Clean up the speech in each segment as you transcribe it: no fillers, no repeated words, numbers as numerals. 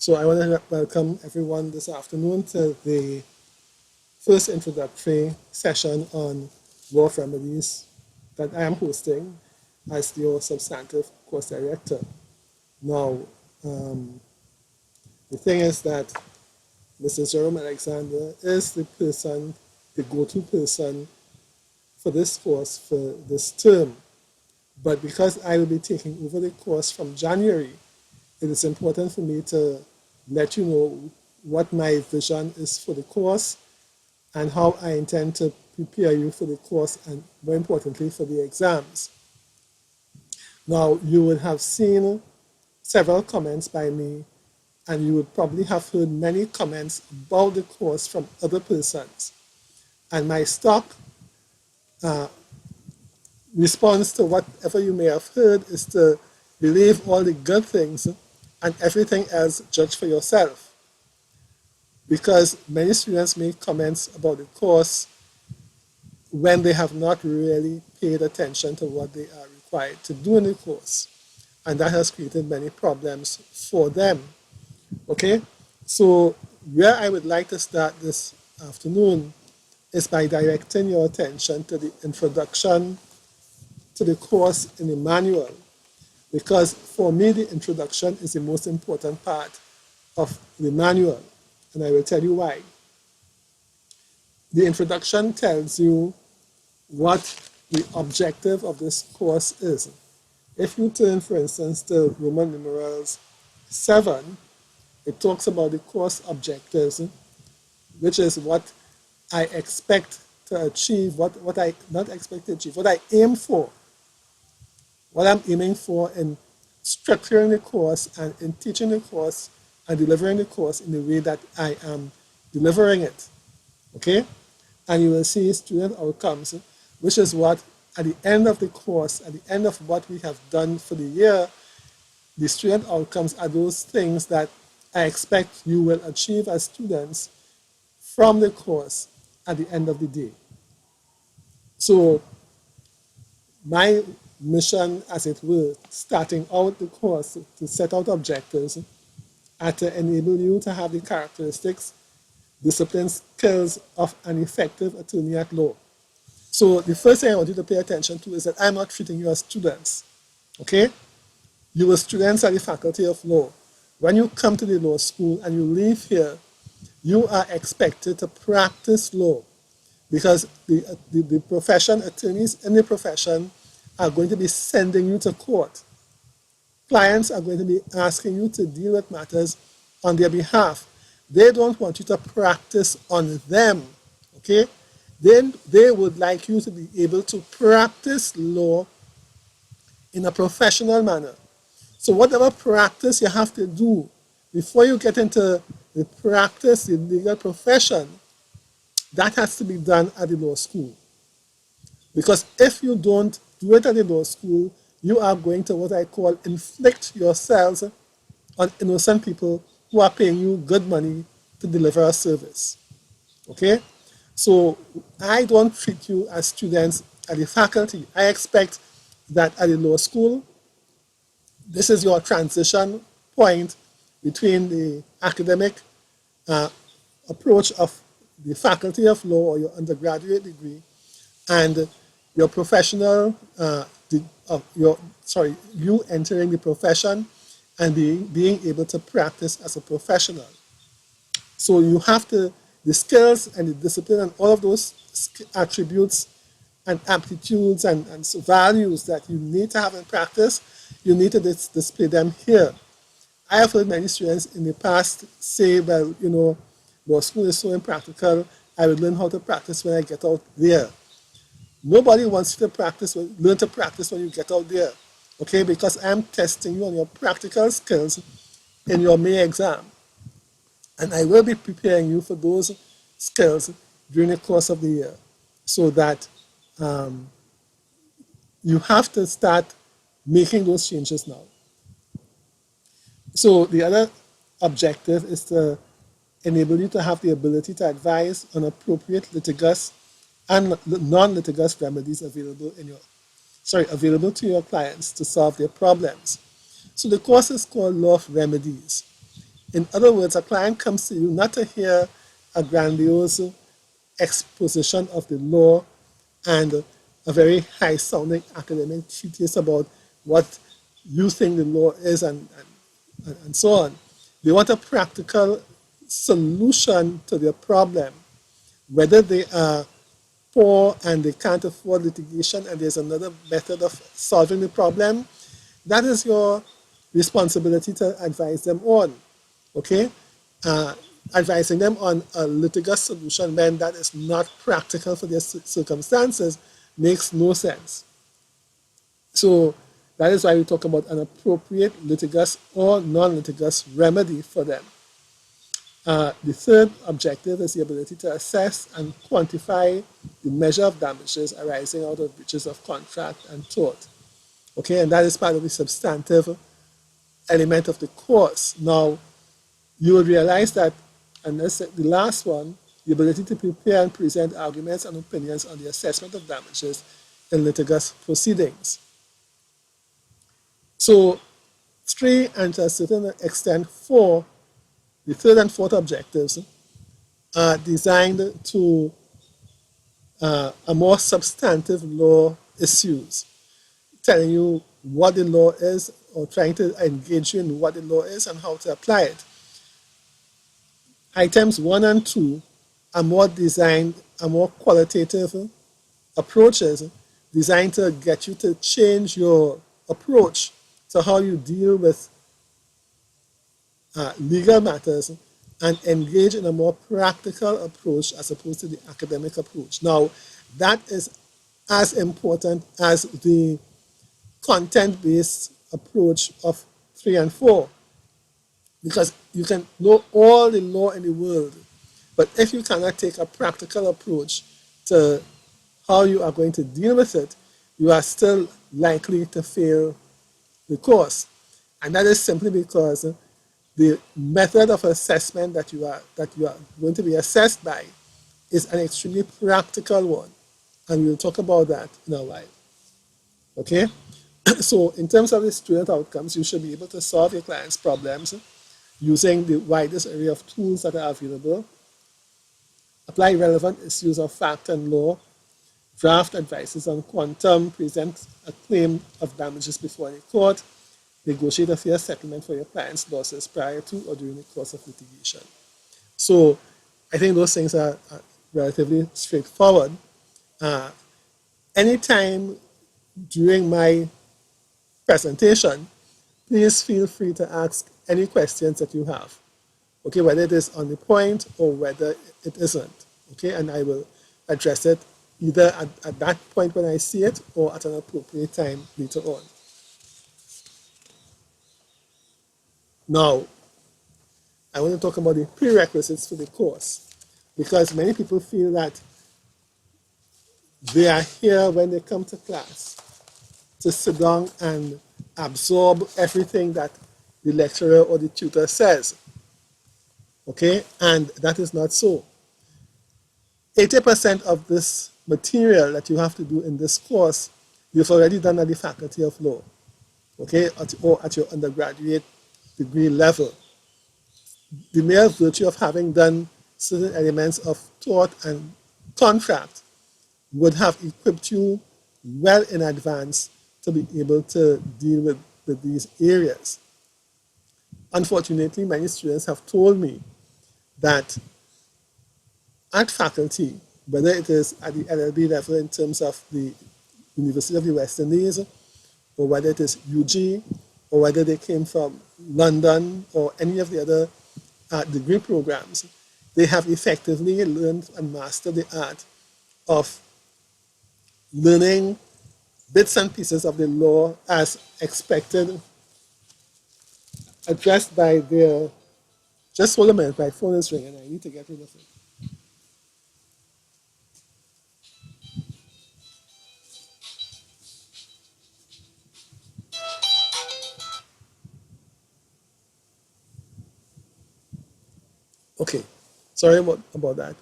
So I want to welcome everyone this afternoon to the first introductory session on Law of Remedies that I am hosting as your substantive course director. Now, the thing is that Mr. Jerome Alexander is the person, the go-to person for this course for this term. But because I will be taking over the course from January, it is important for me to let you know what my vision is for the course and how I intend to prepare you for the course and, more importantly, for the exams. Now, you would have seen several comments by me, and you would probably have heard many comments about the course from other persons. And my stock response to whatever you may have heard is to believe all the good things and everything else judge for yourself. Because many students make comments about the course when they have not really paid attention to what they are required to do in the course. And that has created many problems for them. Okay? So where I would like to start this afternoon is by directing your attention to the introduction to the course in the manual, because for me the introduction is the most important part of the manual, and I will tell you why. The introduction tells you what the objective of this course is. If you turn, for instance, to Roman numerals 7, it talks about the course objectives, which is what I expect to achieve, what I not expect to achieve, what I aim for. What I'm aiming for in structuring the course and in teaching the course and delivering the course in the way that I am delivering it. Okay? And you will see student outcomes, which is what at the end of the course, at the end of what we have done for the year, the student outcomes are those things that I expect you will achieve as students from the course at the end of the day. So my mission, as it were, starting out the course to set out objectives and to enable you to have the characteristics, discipline, skills of an effective attorney at law. So the first thing I want you to pay attention to is that I'm not treating you as students, okay? You are students at the Faculty of Law. When you come to the law school and you leave here, you are expected to practice law, because the profession, attorneys in the profession are going to be sending you to court. Clients are going to be asking you to deal with matters on their behalf. They don't want you to practice on them, okay? Then they would like you to be able to practice law in a professional manner. So whatever practice you have to do before you get into the practice, the legal profession, that has to be done at the law school. Because if you don't do it at the law school, you are going to what I call inflict yourselves on innocent people who are paying you good money to deliver a service. Okay? So I don't treat you as students at the faculty. I expect that at the law school, this is your transition point between the academic approach of the Faculty of Law or your undergraduate degree and your professional, you entering the profession and being able to practice as a professional. So you have to, the skills and the discipline and all of those attributes and aptitudes and values that you need to have in practice, you need to display them here. I have heard many students in the past say, well, you know, law school is so impractical, I will learn how to practice when I get out there. Nobody wants you to practice, learn to practice when you get out there, okay? Because I'm testing you on your practical skills in your May exam. And I will be preparing you for those skills during the course of the year so that you have to start making those changes now. So the other objective is to enable you to have the ability to advise on appropriate litigious and non-litigious remedies available to your clients to solve their problems. So the course is called Law of Remedies. In other words, a client comes to you not to hear a grandiose exposition of the law and a very high sounding academic treatise about what you think the law is and so on. They want a practical solution to their problem, whether they are poor and they can't afford litigation and there's another method of solving the problem. That is your responsibility to advise them on. Okay? Uh, Advising them on a litigious solution when that is not practical for their circumstances makes no sense. So that is why we talk about an appropriate litigious or non-litigious remedy for them. The third objective is the ability to assess and quantify the measure of damages arising out of breaches of contract and tort. Okay, and that is part of the substantive element of the course. Now, you will realize that, and that's the last one, the ability to prepare and present arguments and opinions on the assessment of damages in litigious proceedings. So, three, and to a certain extent, four, the third and fourth objectives are designed to a more substantive law issues, telling you what the law is or trying to engage you in what the law is and how to apply it. Items 1 and 2 are more designed, are more qualitative approaches designed to get you to change your approach to how you deal with legal matters and engage in a more practical approach as opposed to the academic approach. Now, that is as important as the content-based approach of 3 and 4, because you can know all the law in the world, but if you cannot take a practical approach to how you are going to deal with it, you are still likely to fail the course. And that is simply because the method of assessment that you are going to be assessed by is an extremely practical one, and we'll talk about that in a while. Okay? So in terms of the student outcomes, you should be able to solve your client's problems using the widest array of tools that are available, apply relevant issues of fact and law, draft advices on quantum, present a claim of damages before any court, negotiate a fair settlement for your client's losses prior to or during the course of litigation. So I think those things are relatively straightforward. Anytime during my presentation, please feel free to ask any questions that you have, okay, whether it is on the point or whether it isn't, okay, and I will address it either at that point when I see it or at an appropriate time later on. Now, I want to talk about the prerequisites for the course, because many people feel that they are here when they come to class to sit down and absorb everything that the lecturer or the tutor says. Okay, and that is not so. 80% of this material that you have to do in this course, you've already done at the Faculty of Law, okay, or at your undergraduate degree level. The mere virtue of having done certain elements of tort and contract would have equipped you well in advance to be able to deal with these areas. Unfortunately, many students have told me that at faculty, whether it is at the LLB level in terms of the University of the West Indies, or whether it is UG, or whether they came from London or any of the other degree programs, they have effectively learned and mastered the art of learning bits and pieces of the law as expected, addressed by their... Just hold a minute, my phone is ringing, I need to get rid of it. Okay, sorry about that.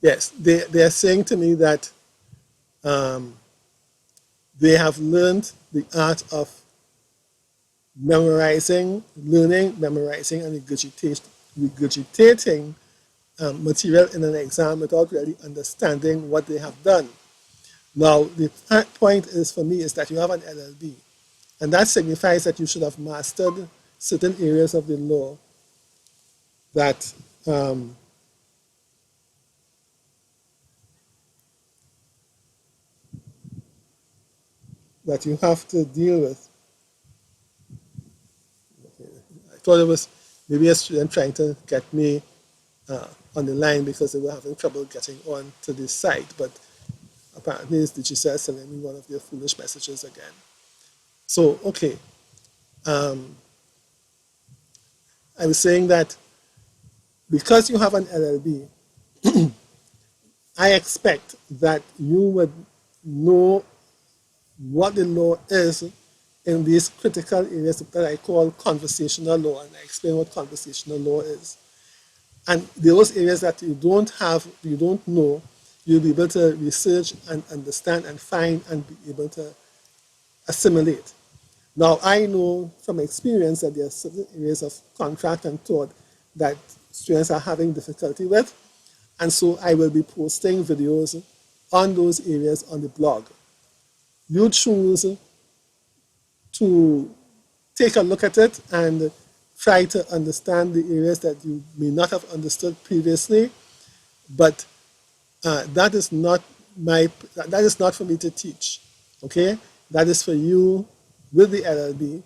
Yes, they are saying to me that they have learned the art of learning, memorizing, and regurgitating material in an exam without really understanding what they have done. Now, the point is for me is that you have an LLB, and that signifies that you should have mastered certain areas of the law that that you have to deal with. I thought it was maybe a student trying to get me on the line because they were having trouble getting on to this site, but apparently it's DigiCell sending me one of their foolish messages again. So, okay. I was saying that because you have an LLB, I expect that you would know what the law is in these critical areas that I call conversational law, and I explain what conversational law is. And those areas that you don't know, you'll be able to research and understand and find and be able to assimilate. Now, I know from experience that there are certain areas of contract and tort that students are having difficulty with, and so I will be posting videos on those areas on the blog. You choose to take a look at it and try to understand the areas that you may not have understood previously, but that is not for me to teach. Okay, that is for you with the LLB.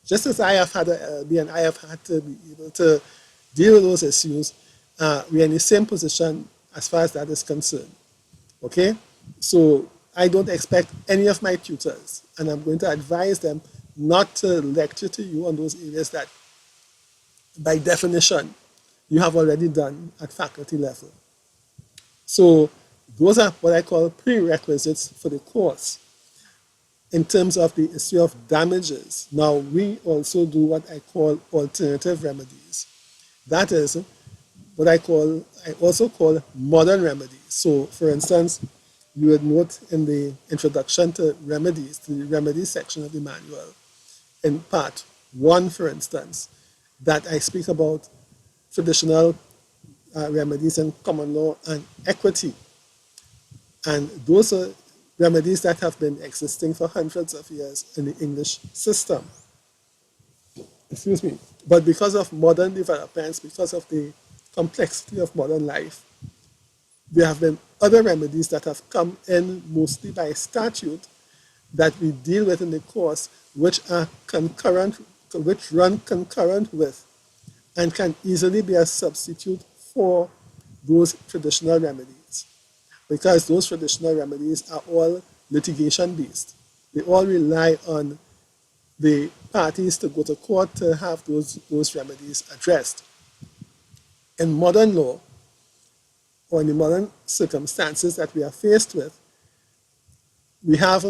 Just as I have had an LLB and I have had to be able to deal with those issues, we are in the same position as far as that is concerned. Okay, so I don't expect any of my tutors, and I'm going to advise them not to lecture to you on those areas that, by definition, you have already done at faculty level. So those are what I call prerequisites for the course. In terms of the issue of damages, now we also do what I call alternative remedies. That is what I also call modern remedies. So, for instance, you would note in the introduction to remedies, the remedies section of the manual, in part 1, for instance, that I speak about traditional remedies in common law and equity. And those are remedies that have been existing for hundreds of years in the English system. Excuse me. But because of modern developments, because of the complexity of modern life, there have been other remedies that have come in mostly by statute that we deal with in the course, which are concurrent, which run concurrent with and can easily be a substitute for those traditional remedies, because those traditional remedies are all litigation based. They all rely on the parties to go to court to have those remedies addressed. In modern law, or in the modern circumstances that we are faced with, we have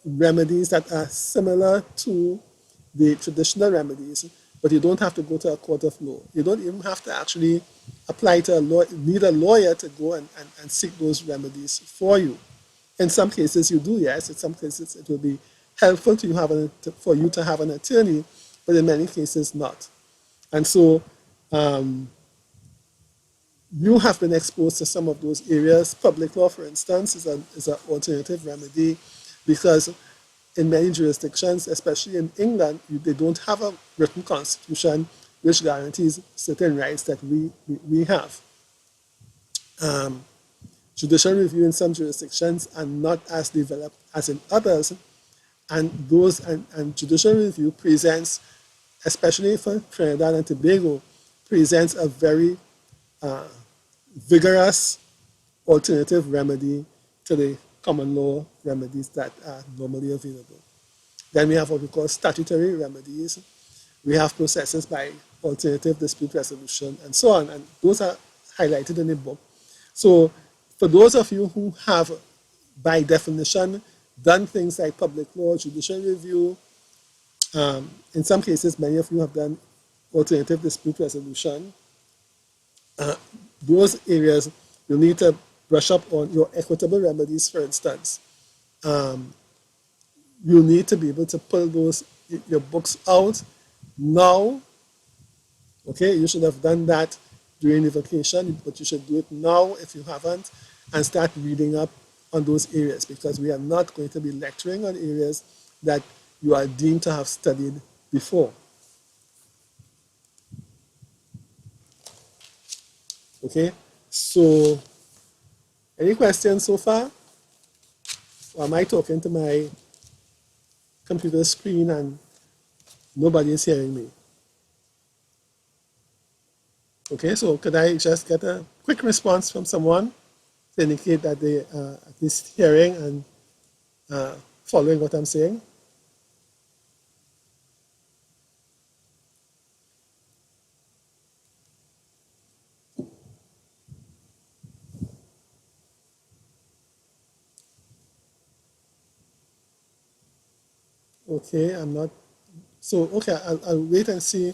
remedies that are similar to the traditional remedies, but you don't have to go to a court of law. You don't even have to actually apply to need a lawyer to go and seek those remedies for you. In some cases you do, yes. In some cases it will be helpful for you to have an attorney, but in many cases not. And so you have been exposed to some of those areas. Public law, for instance, is an alternative remedy, because in many jurisdictions, especially in England, they don't have a written constitution which guarantees certain rights that we have. Judicial review in some jurisdictions are not as developed as in others, and judicial review presents, especially for Trinidad and Tobago, presents a very vigorous alternative remedy to the common law remedies that are normally available. Then we have what we call statutory remedies. We have processes by alternative dispute resolution and so on, and those are highlighted in the book. So for those of you who have, by definition, done things like public law, judicial review, in some cases many of you have done alternative dispute resolution, those areas you need to brush up on. Your equitable remedies, for instance. You need to be able to pull your books out now. Okay, you should have done that during the vacation, but you should do it now if you haven't, and start reading up on those areas, because we are not going to be lecturing on areas that you are deemed to have studied before. Okay, so any questions so far? Or am I talking to my computer screen and nobody is hearing me? Okay, so could I just get a quick response from someone to indicate that they are at least hearing and following what I'm saying? Okay, I'm not. So, okay, I'll wait and see.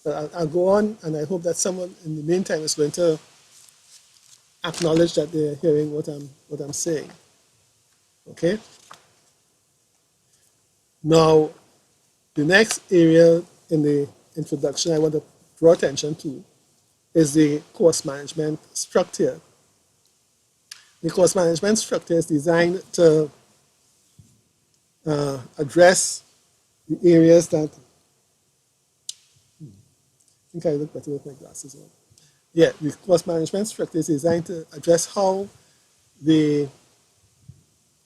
But I'll go on, and I hope that someone in the meantime is going to acknowledge that they're hearing what I'm saying. Okay. Now, the next area in the introduction I want to draw attention to is the course management structure. The course management structure is designed to address the areas that. I think I look better with my glasses on. Yeah, the course management structure is designed to address how the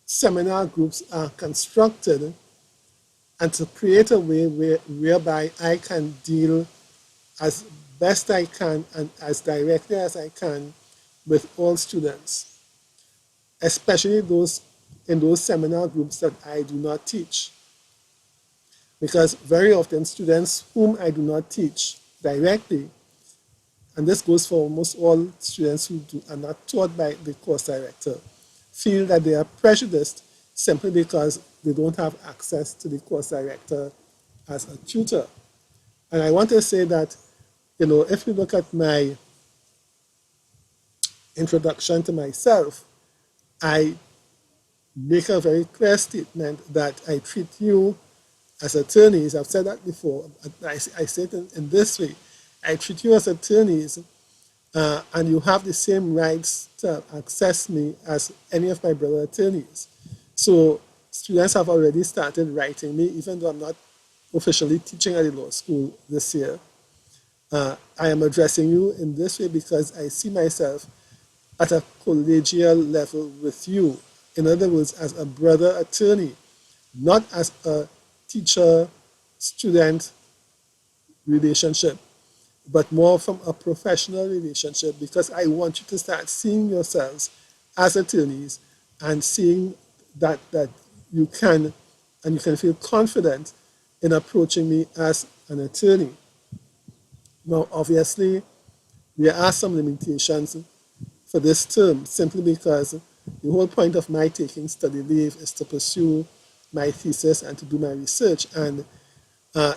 seminar groups are constructed, and to create a way whereby I can deal as best I can and as directly as I can with all students, especially those in those seminar groups that I do not teach. Because very often students whom I do not teach directly, and this goes for almost all students who are not taught by the course director, feel that they are prejudiced simply because they don't have access to the course director as a tutor. And I want to say that, if you look at my introduction to myself, I make a very clear statement that I treat you as attorneys. I've said that before. I say it in this way. I treat you as attorneys, and you have the same rights to access me as any of my brother attorneys. So students have already started writing me, even though I'm not officially teaching at the law school this year. I am addressing you in this way because I see myself at a collegial level with you. In other words, as a brother attorney, not as a teacher-student relationship, but more from a professional relationship, because I want you to start seeing yourselves as attorneys and seeing that you can feel confident in approaching me as an attorney. Now, obviously, there are some limitations for this term, simply because the whole point of my taking study leave is to pursue my thesis and to do my research, and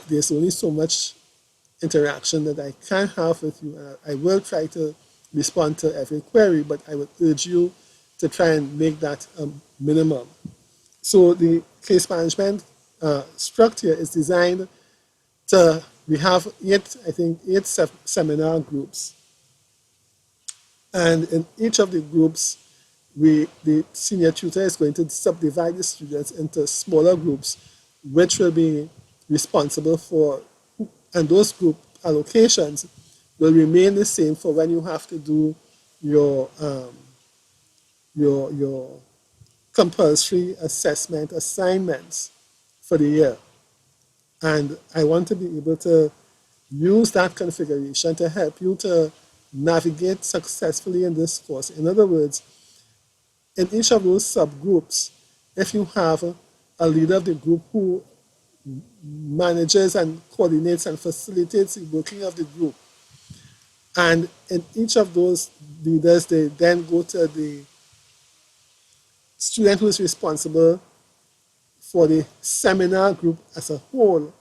there's only so much interaction that I can have with you. I will try to respond to every query, but I would urge you to try and make that a minimum. So the case management structure is designed to, we have eight seminar groups. And in each of the groups, the senior tutor is going to subdivide the students into smaller groups, which will be responsible for, and those group allocations will remain the same for when you have to do your compulsory assessment assignments for the year. And I want to be able to use that configuration to help you to navigate successfully in this course. In other words, in each of those subgroups, if you have a leader of the group who manages and coordinates and facilitates the working of the group, and in each of those leaders, they then go to the student who is responsible for the seminar group as a whole,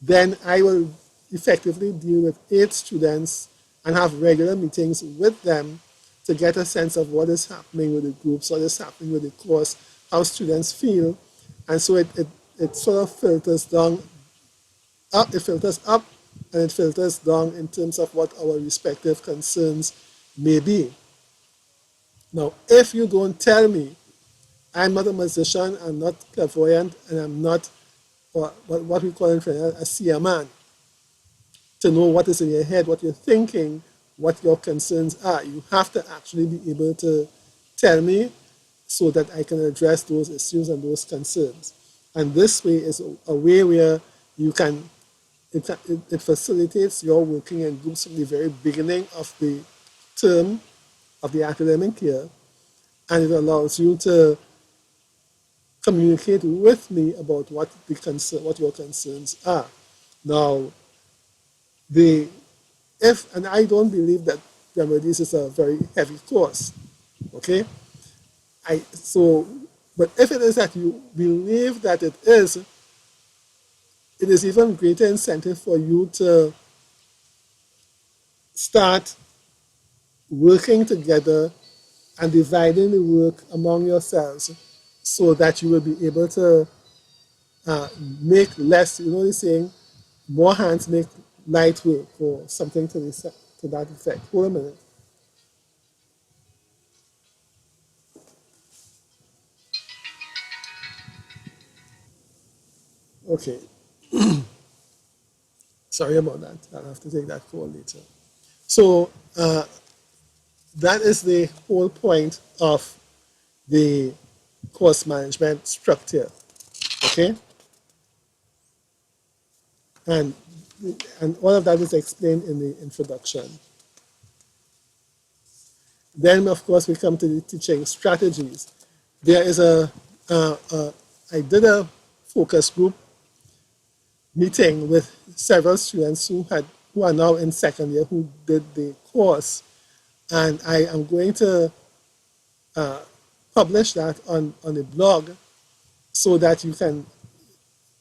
then I will effectively deal with 8 students and have regular meetings with them to get a sense of what is happening with the groups, what is happening with the course, how students feel. And so it sort of filters down up, it filters up, and it filters down in terms of what our respective concerns may be. Now, if you don't tell me, I'm not a musician, I'm not clairvoyant, and I'm not what we call in French a seer man, to know what is in your head, what you're thinking, what your concerns are. You have to actually be able to tell me so that I can address those issues and those concerns. And this way is a way where you can, it facilitates your working in groups from the very beginning of the term of the academic year, and it allows you to communicate with me about what your concerns are. Now, the if and I don't believe that remedies is a very heavy course, okay? But if it is that you believe that it is even greater incentive for you to start working together and dividing the work among yourselves so that you will be able to make less, you know the saying, more hands make light work or something to that effect. Hold a minute. Okay, sorry about that. I'll have to take that call later. So that is the whole point of the course management structure. Okay, and and all of that is explained in the introduction. Then, of course, we come to the teaching strategies. There is I did a focus group meeting with several students who are now in second year who did the course, and I am going to publish that on the blog so that you can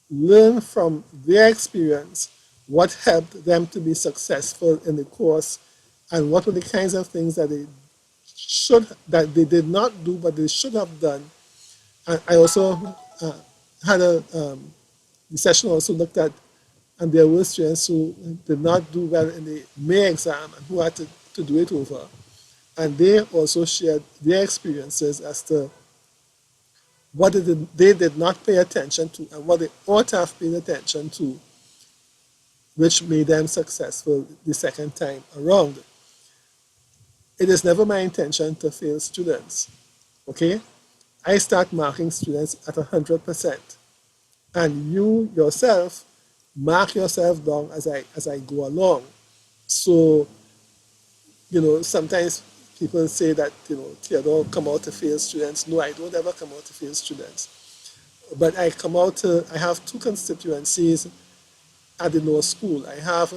learn from their experience what helped them to be successful in the course and what were the kinds of things that they did not do but they should have done. And I also had the session also looked at, and there were students who did not do well in the May exam and who had to do it over. And they also shared their experiences as to what they did not pay attention to and what they ought to have paid attention to, which made them successful the second time around. It is never my intention to fail students, okay? I start marking students at 100%. And you yourself mark yourself down as I go along. So, sometimes people say that, Theodore come out to fail students. No, I don't ever come out to fail students. But I have two constituencies at the law school. I have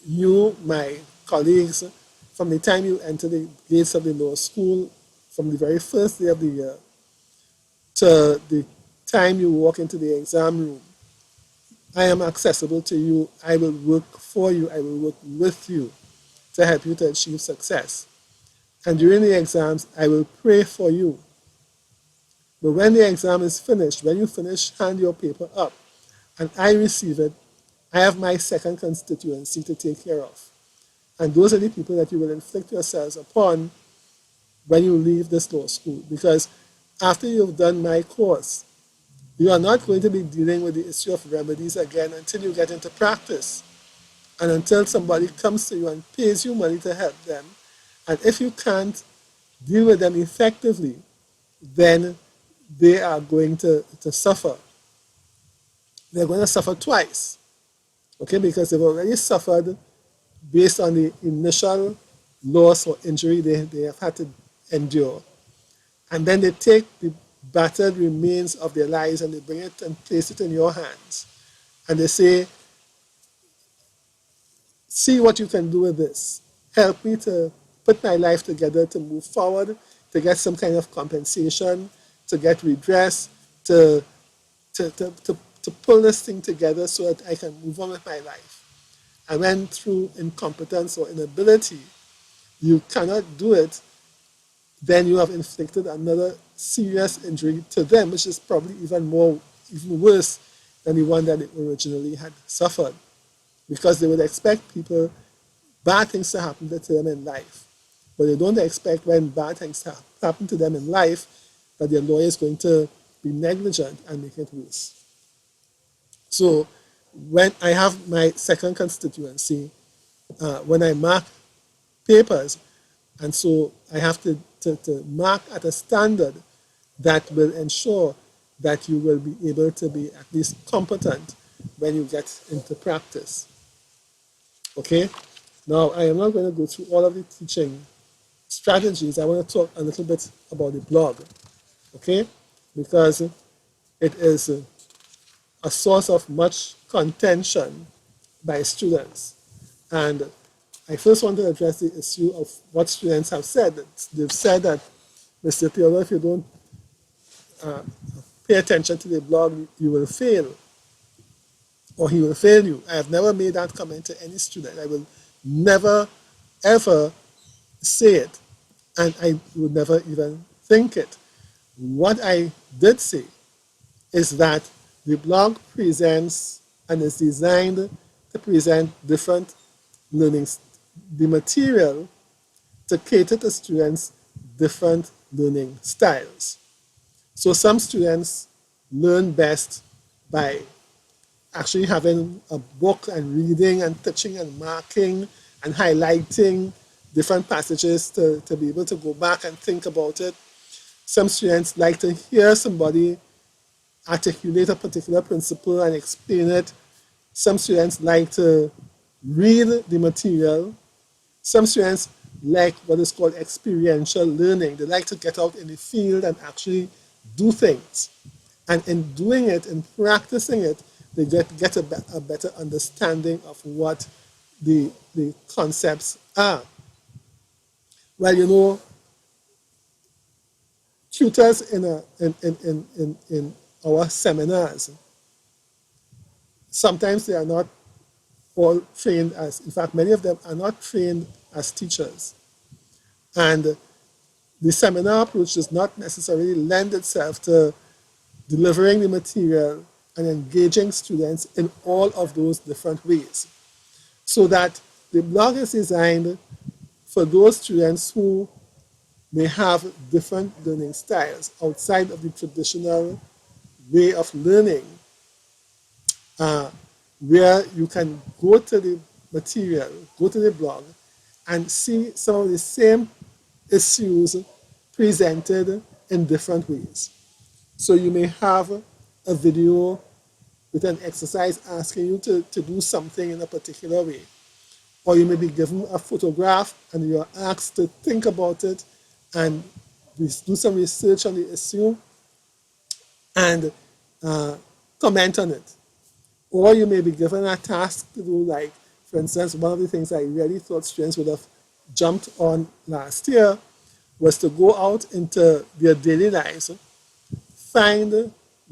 you, my colleagues, from the time you enter the gates of the law school, from the very first day of the year, to the time you walk into the exam room. I am accessible to you. I will work for you. I will work with you to help you to achieve success. And during the exams, I will pray for you. But when the exam is finished, when you finish, hand your paper up, and I receive it, I have my second constituency to take care of. And those are the people that you will inflict yourselves upon when you leave this law school. Because after you've done my course, you are not going to be dealing with the issue of remedies again until you get into practice and until somebody comes to you and pays you money to help them. And if you can't deal with them effectively, then they are going to suffer. They're going to suffer twice, okay, because they've already suffered based on the initial loss or injury they have had to endure. And then they take the battered remains of their lives and they bring it and place it in your hands. And they say, see what you can do with this. Help me to put my life together to move forward, to get some kind of compensation, to get redress, to pull this thing together so that I can move on with my life. And when through incompetence or inability, you cannot do it, then you have inflicted another serious injury to them, which is probably even worse than the one that they originally had suffered, because they would expect people, bad things to happen to them in life, but they don't expect when bad things happen to them in life that their lawyer is going to be negligent and make it worse. So when I have my second constituency, when I mark papers, and so I have to mark at a standard that will ensure that you will be able to be at least competent when you get into practice. Okay? Now, I am not going to go through all of the teaching strategies. I want to talk a little bit about the blog. Okay? Because it is a source of much contention by students. And I first want to address the issue of what students have said. They've said that, Mr. Theodore, if you don't pay attention to the blog, you will fail, or he will fail you. I have never made that comment to any student. I will never, ever say it, and I would never even think it. What I did say is that the blog presents and is designed to present different learnings, the material to cater to students' different learning styles. So some students learn best by actually having a book and reading and touching and marking and highlighting different passages to be able to go back and think about it. Some students like to hear somebody articulate a particular principle and explain it. Some students like to read the material. Some students like what is called experiential learning. They like to get out in the field and actually do things. And in doing it, in practicing it, they get a better understanding of what the concepts are. Well, you know, tutors in our seminars, sometimes they are not all trained as, in fact, many of them are not trained as teachers. And the seminar approach does not necessarily lend itself to delivering the material and engaging students in all of those different ways. So that the blog is designed for those students who may have different learning styles outside of the traditional way of learning, where you can go to the material, go to the blog, and see some of the same issues presented in different ways. So you may have a video with an exercise asking you to do something in a particular way. Or you may be given a photograph and you're asked to think about it and do some research on the issue and comment on it. Or you may be given a task to do, like, for instance, one of the things I really thought students would have jumped on last year was to go out into their daily lives,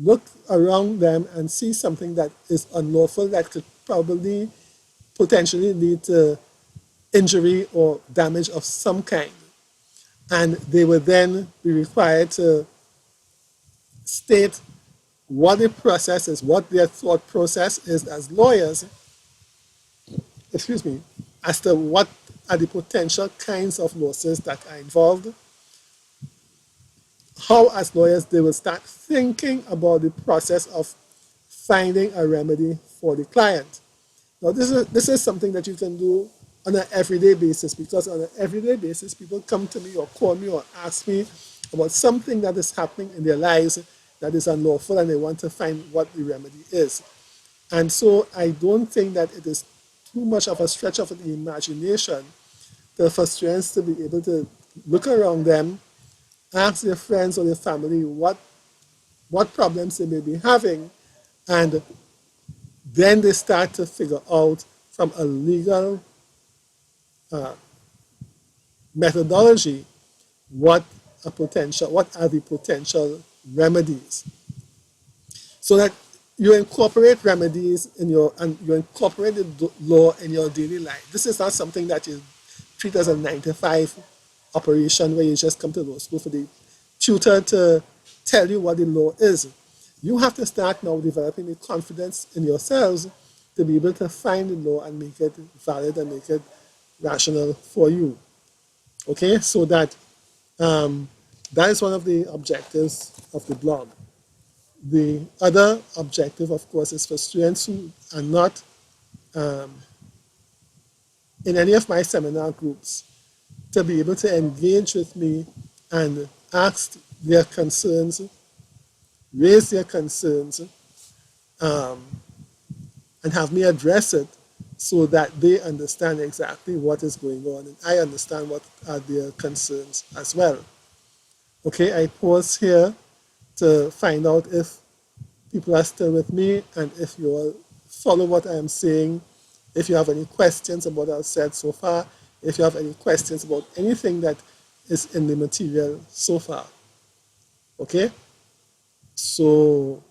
look around them and see something that is unlawful that could probably potentially lead to injury or damage of some kind. And they would then be required to state what the process is, what their thought process is as lawyers, as to what are the potential kinds of losses that are involved, how as lawyers they will start thinking about the process of finding a remedy for the client. Now this is something that you can do on an everyday basis, because on an everyday basis people come to me or call me or ask me about something that is happening in their lives that is unlawful and they want to find what the remedy is. And so I don't think that it is too much of a stretch of the imagination for students to be able to look around them, ask their friends or their family what problems they may be having, and then they start to figure out from a legal methodology what are the potential remedies. So that you incorporate remedies and you incorporate the law in your daily life. This is not something that you treat as a 9-to-5 operation where you just come to law school for the tutor to tell you what the law is. You have to start now developing the confidence in yourselves to be able to find the law and make it valid and make it rational for you. Okay, so um, that is one of the objectives of the blog. The other objective, of course, is for students who are not um, in any of my seminar groups to be able to engage with me and ask their concerns, raise their concerns, um, and have me address it so that they understand exactly what is going on and I understand what are their concerns as well. Okay, I pause here to find out if people are still with me and if you all follow what I am saying, if you have any questions about what I've said so far, if you have any questions about anything that is in the material so far. Okay, so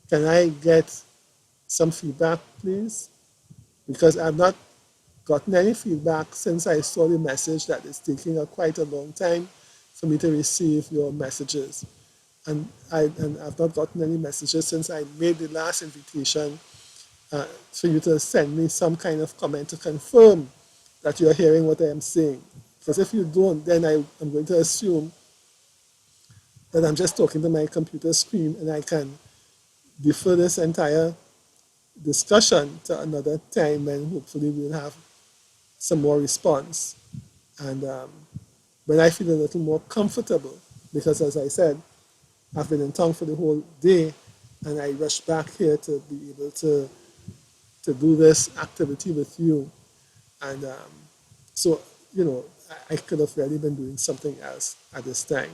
can I get some feedback, please? Because I've not gotten any feedback since I saw the message that it's taking quite a long time for me to receive your messages. And I've not gotten any messages since I made the last invitation for you to send me some kind of comment to confirm that you're hearing what I am saying. Because if you don't, then I'm going to assume that I'm just talking to my computer screen and I can defer this entire discussion to another time when hopefully we'll have some more response. And when I feel a little more comfortable, because as I said, I've been in town for the whole day and I rushed back here to be able to do this activity with you. And so, you know, I could have really been doing something else at this time.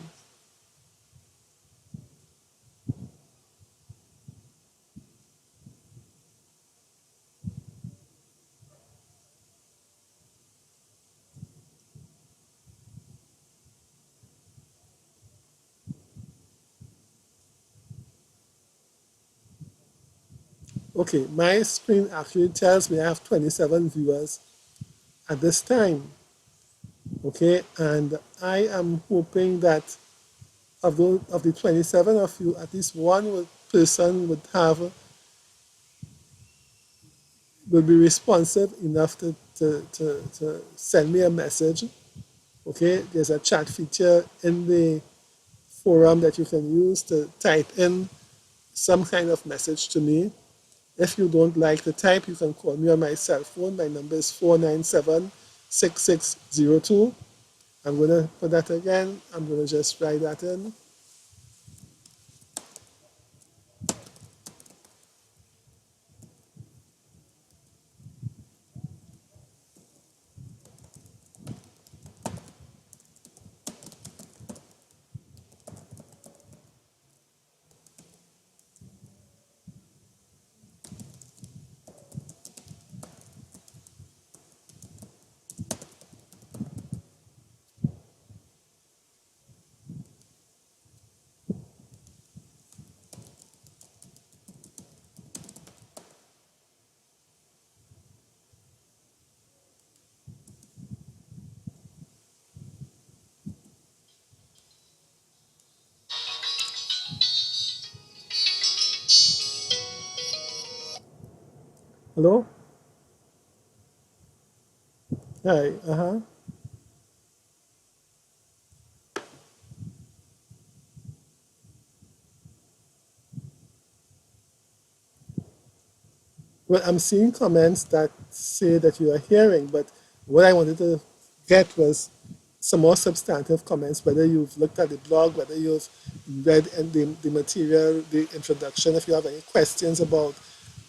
Okay, my screen actually tells me I have 27 viewers at this time. Okay, and I am hoping that of the 27 of you, at least one person will be responsive enough to send me a message. Okay, there's a chat feature in the forum that you can use to type in some kind of message to me. If you don't like to type, you can call me on my cell phone. My number is 497-6602. I'm going to put that again. I'm going to just write that in. Hello? Hi. Uh-huh. Well, I'm seeing comments that say that you are hearing, but what I wanted to get was some more substantive comments, whether you've looked at the blog, whether you've read the material, the introduction, if you have any questions about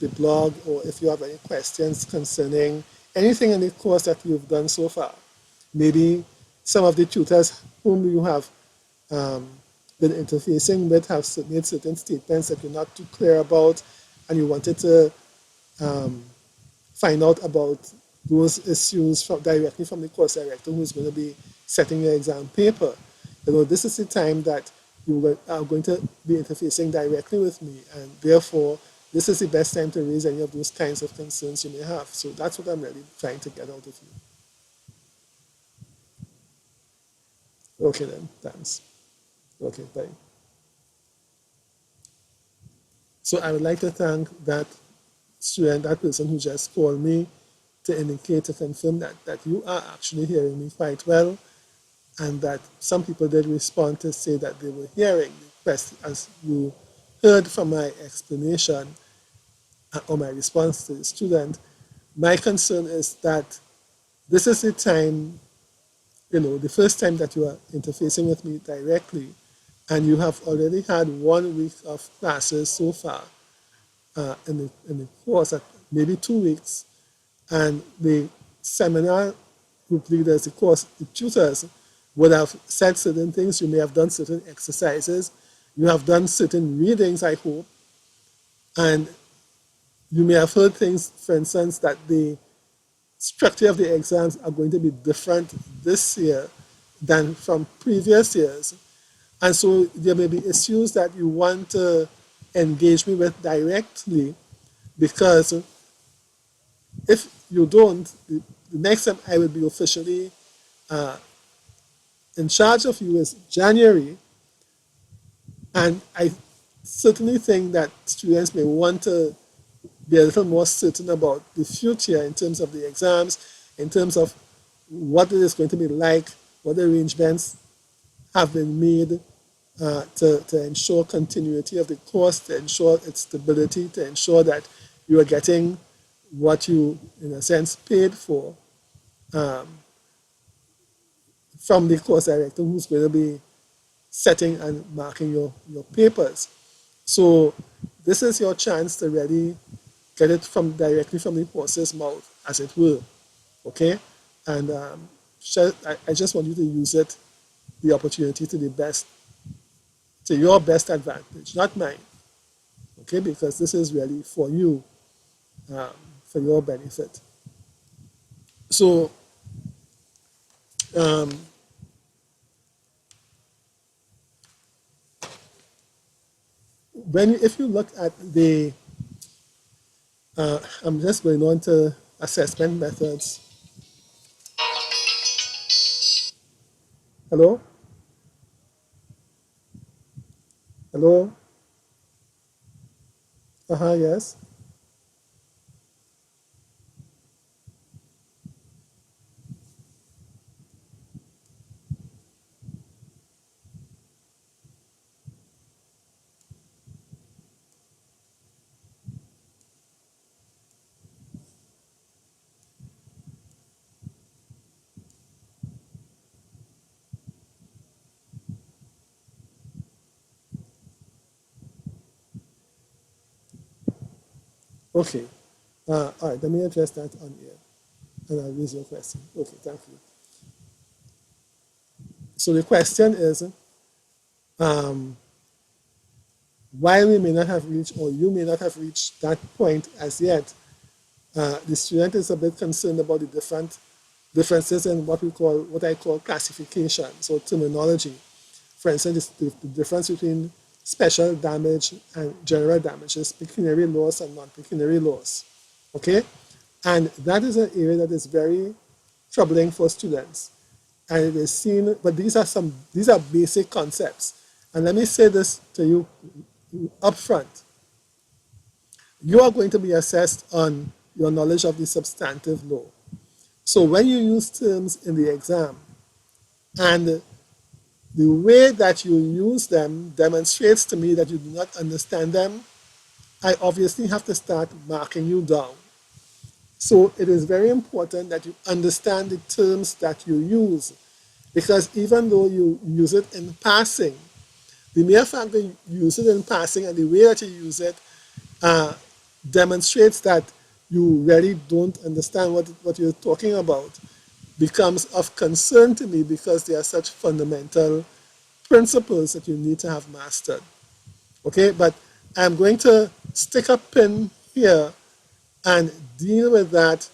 the blog, or if you have any questions concerning anything in the course that you've done so far. Maybe some of the tutors whom you have um, been interfacing with have made certain statements that you're not too clear about, and you wanted to um, find out about those issues directly from the course director who's going to be setting your exam paper. You know, this is the time that you are going to be interfacing directly with me, and therefore, this is the best time to raise any of those kinds of concerns you may have. So that's what I'm really trying to get out of you. Okay then, thanks. Okay, bye. So I would like to thank that student, that person who just called me to indicate, to confirm that you are actually hearing me quite well, and that some people did respond to say that they were hearing the question, as you heard from my explanation or my response to the student. My concern is that this is the time, the first time that you are interfacing with me directly, and you have already had 1 week of classes so far in the course, at maybe 2 weeks, and the seminar group leaders, the course, the tutors would have said certain things. You may have done certain exercises. You have done certain readings, I hope, and you may have heard things, for instance, that the structure of the exams are going to be different this year than from previous years. And so there may be issues that you want to engage me with directly, because if you don't, the next time I will be officially in charge of you is January. And I certainly think that students may want to be a little more certain about the future in terms of the exams, in terms of what it is going to be like, what arrangements have been made to ensure continuity of the course, to ensure its stability, to ensure that you are getting what you, in a sense, paid for from the course director, who's going to be setting and marking your papers. So this is your chance to really get it from directly from the horse's mouth, as it were. Okay? And I just want you to use it, the opportunity, to the best, to your best advantage, not mine. Okay? Because this is really for you, um, for your benefit. So um, if you look at the, I'm just going on to assessment methods. Hello? Hello? Yes. Okay. All right, let me address that on air, and I'll raise your question. Okay, thank you. So the question is, um, while we may not have reached, or you may not have reached that point as yet, the student is a bit concerned about the differences in what I call classification, so terminology. For instance, the difference between special damage and general damages, pecuniary loss and non-pecuniary loss. Okay? And that is an area that is very troubling for students. And it is seen, but these are basic concepts. And let me say this to you up front. You are going to be assessed on your knowledge of the substantive law. So when you use terms in the exam, and the way that you use them demonstrates to me that you do not understand them, I obviously have to start marking you down. So it is very important that you understand the terms that you use, because even though you use it in passing, the mere fact that you use it in passing and the way that you use it demonstrates that you really don't understand what you're talking about, becomes of concern to me, because they are such fundamental principles that you need to have mastered. Okay, but I'm going to stick a pin here and deal with that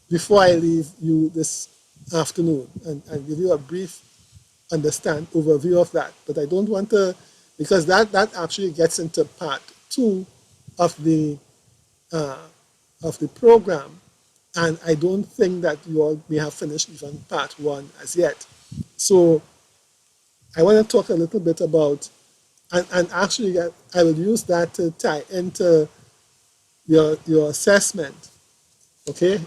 before I leave you this afternoon, and give you a brief overview of that. But I don't want to, because that actually gets into part 2 of the uh, of the program, and I don't think that you all may have finished even part 1 as yet. So I want to talk a little bit about And actually, I will use that to tie into your assessment. Okay,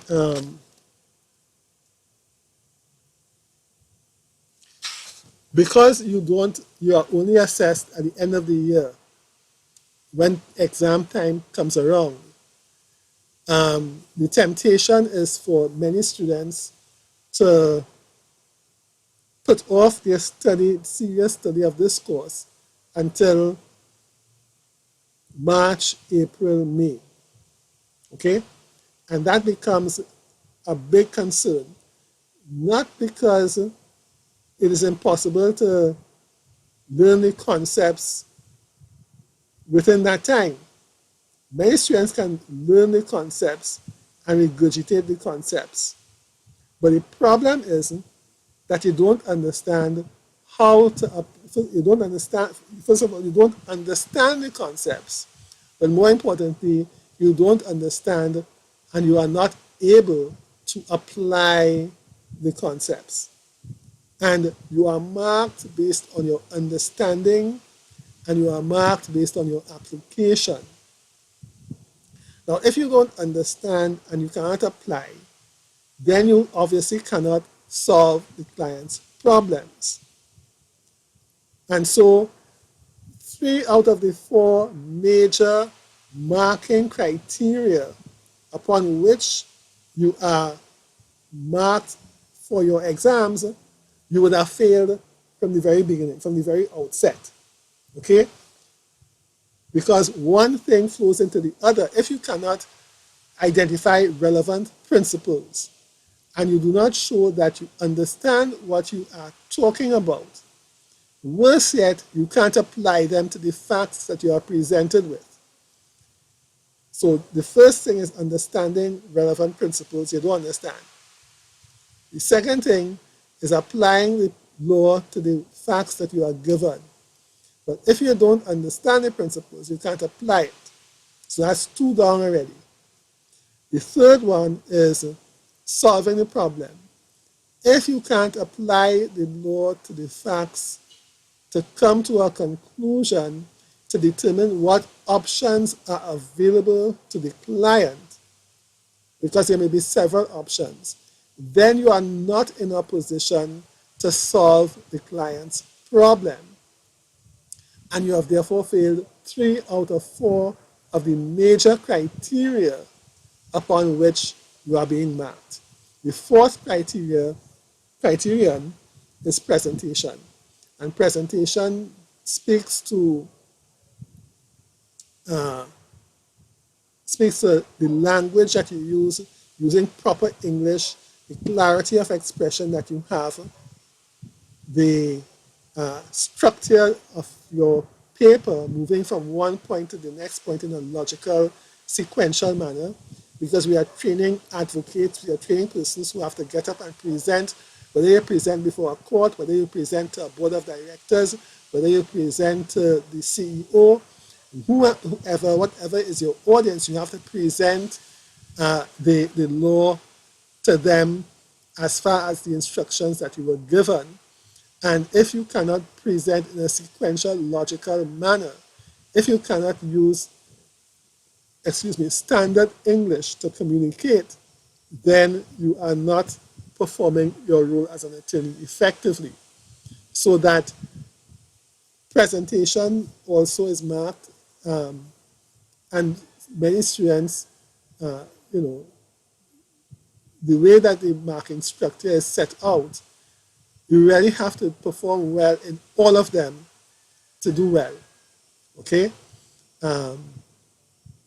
because you are only assessed at the end of the year when exam time comes around. The temptation is for many students to put off their serious study of this course until March, April, May. Okay? And that becomes a big concern, not because it is impossible to learn the concepts within that time. Many students can learn the concepts and regurgitate the concepts. But the problem is that you don't understand how to, you don't understand, first of all, you don't understand the concepts. But more importantly, you don't understand and you are not able to apply the concepts. And you are marked based on your understanding and you are marked based on your application. Now, if you don't understand and you cannot apply, then you obviously cannot solve the client's problems. And so, 3 out of the 4 major marking criteria upon which you are marked for your exams, you would have failed from the very beginning, from the very outset. Okay? Because one thing flows into the other. If you cannot identify relevant principles and you do not show that you understand what you are talking about, worse yet, you can't apply them to the facts that you are presented with. So the first thing is understanding relevant principles you don't understand. The second thing is applying the law to the facts that you are given. But if you don't understand the principles, you can't apply it. So that's 2 down already. The third one is solving the problem. If you can't apply the law to the facts to come to a conclusion to determine what options are available to the client, because there may be several options, then you are not in a position to solve the client's problem. And you have therefore failed 3 out of 4 of the major criteria upon which you are being marked. The fourth criterion is presentation. And presentation speaks to the language that you use, using proper English, the clarity of expression that you have, the structure of your paper, moving from one point to the next point in a logical, sequential manner, because we are training advocates, we are training persons who have to get up and present, whether you present before a court, whether you present to a board of directors, whether you present to the CEO, whoever, whatever is your audience, you have to present the law to them as far as the instructions that you were given. And if you cannot present in a sequential, logical manner, if you cannot use, standard English to communicate, then you are not performing your role as an attorney effectively. So that presentation also is marked, and many students, the way that the marking structure is set out, you really have to perform well in all of them to do well, okay?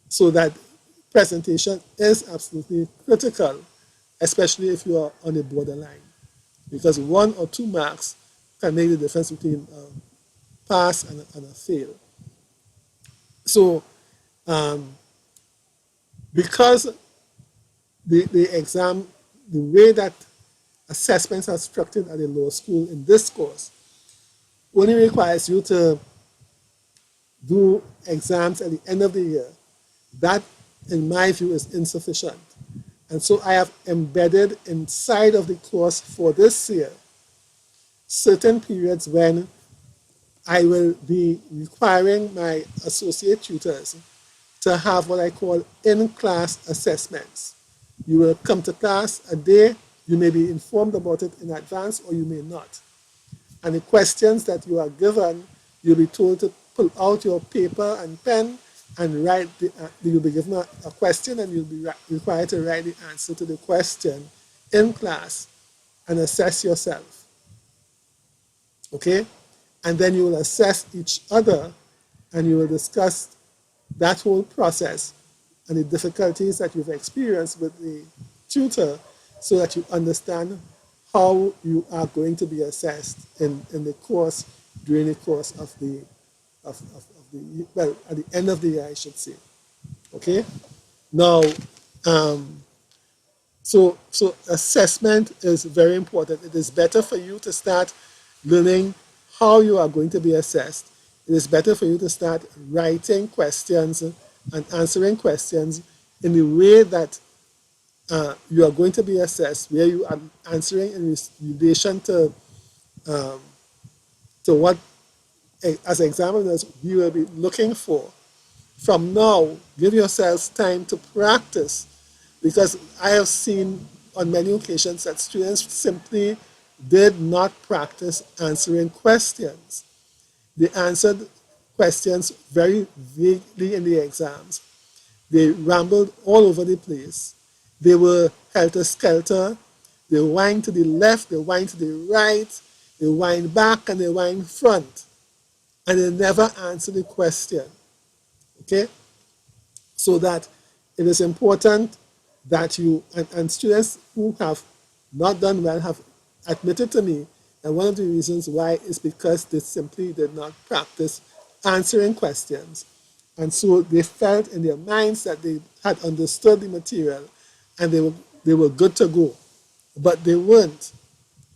So that presentation is absolutely critical, especially if you are on a borderline, because 1 or 2 marks can make the difference between a pass and a fail. So because the exam, the way that assessments are structured at a law school in this course only requires you to do exams at the end of the year. That, in my view, is insufficient. And so I have embedded inside of the course for this year certain periods when I will be requiring my associate tutors to have what I call in-class assessments. You will come to class a day, you may be informed about it in advance or you may not. And the questions that you are given, you'll be told to pull out your paper and pen and write you'll be given a question and you'll be required to write the answer to the question in class and assess yourself. Okay? And then you will assess each other and you will discuss that whole process and the difficulties that you've experienced with the tutor so that you understand how you are going to be assessed in the course, during the course of the well, at the end of the year, I should say. Okay? Now, so assessment is very important. It is better for you to start learning how you are going to be assessed. It is better for you to start writing questions and answering questions in the way that you are going to be assessed, where you are answering in relation to what, as examiners, we will be looking for. From now, give yourselves time to practice, because I have seen on many occasions that students simply did not practice answering questions. They answered questions very vaguely in the exams. They rambled all over the place. They were helter-skelter. They whined to the left, they whined to the right, they whined back, and they whined front. And they never answered the question. Okay? So that it is important that you, and students who have not done well have admitted to me that one of the reasons why is because they simply did not practice answering questions. And so they felt in their minds that they had understood the material and they were good to go, but they weren't.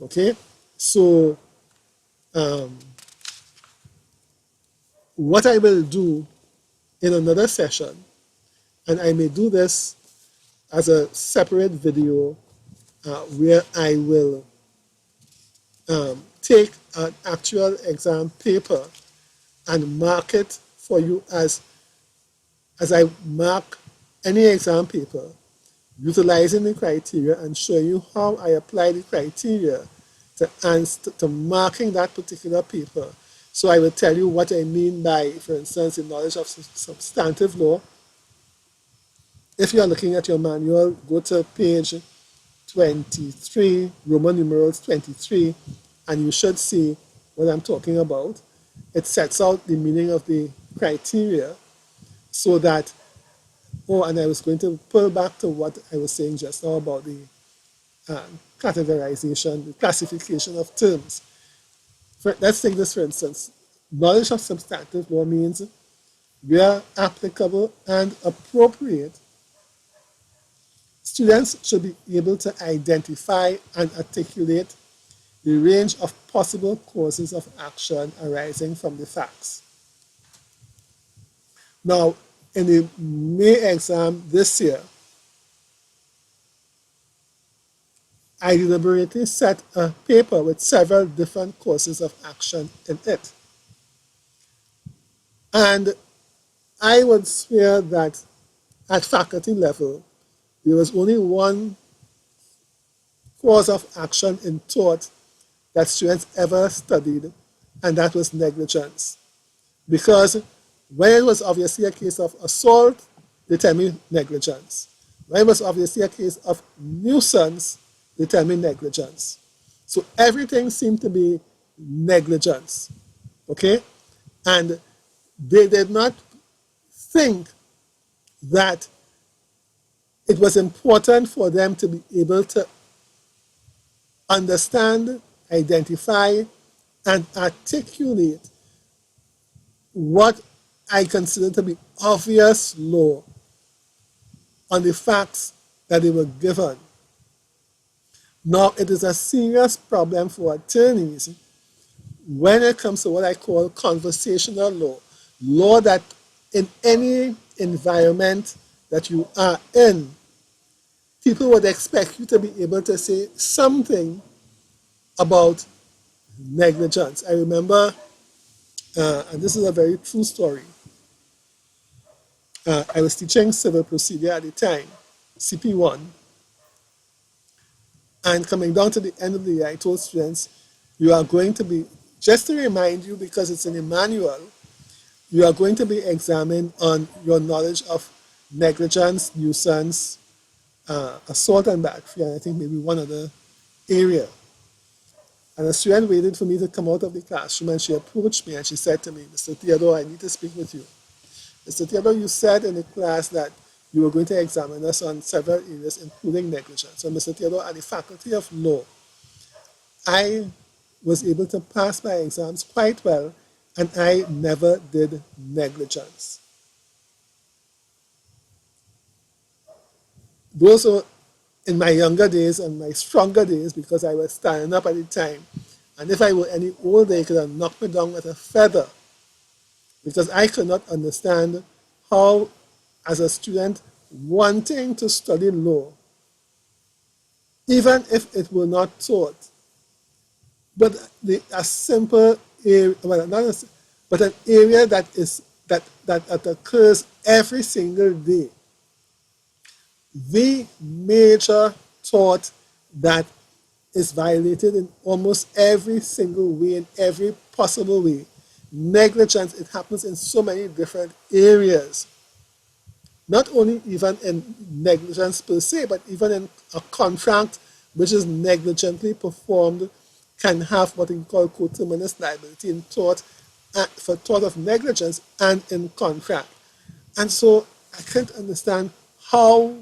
Okay? So what I will do in another session, and I may do this as a separate video where I will take an actual exam paper and mark it for you as I mark any exam paper, utilizing the criteria and showing you how I apply the criteria to marking that particular paper. So I will tell you what I mean by, for instance, the knowledge of substantive law. If you are looking at your manual, go to page 23, Roman numerals 23, and you should see what I'm talking about. It sets out the meaning of the criteria so that, oh, and I was going to pull back to what I was saying just now about the categorization, the classification of terms. Let's take this for instance. Knowledge of substantive law means where applicable and appropriate, students should be able to identify and articulate the range of possible courses of action arising from the facts. Now, in the May exam this year, I deliberately set a paper with several different courses of action in it. And I would swear that at faculty level, there was only one course of action in tort that students ever studied, and that was negligence. Because when it was obviously a case of assault, they tell me negligence. When it was obviously a case of nuisance, they tell me negligence. So everything seemed to be negligence, okay? And they did not think that it was important for them to be able to understand, identify, and articulate what I consider to be obvious law on the facts that they were given. Now, it is a serious problem for attorneys when it comes to what I call conversational law, law that in any environment that you are in, people would expect you to be able to say something about negligence. I remember and this is a very true story. I was teaching civil procedure at the time, CP1, and coming down to the end of the year, I told students, you are going to be, just to remind you, because it's in the manual, you are going to be examined on your knowledge of negligence, nuisance, assault and battery, and I think maybe one other area. And a student waited for me to come out of the classroom, and she approached me and she said to me, Mr. Theodore, I need to speak with you. Mr. Theodore, you said in the class that you were going to examine us on several areas, including negligence. So, Mr. Theodore, at the Faculty of Law, I was able to pass my exams quite well, and I never did negligence. Those were in my younger days and my stronger days, because I was standing up at the time. And if I were any older, they could have knocked me down with a feather, because I could not understand how, as a student wanting to study law, even if it were not taught, but a simple area, well, not a, but an area that occurs every single day. The major tort that is violated in almost every single way, in every possible way. Negligence, it happens in so many different areas. Not only even in negligence per se, but even in a contract which is negligently performed can have what we call coterminous liability in tort, for tort of negligence and in contract. And so I can't understand how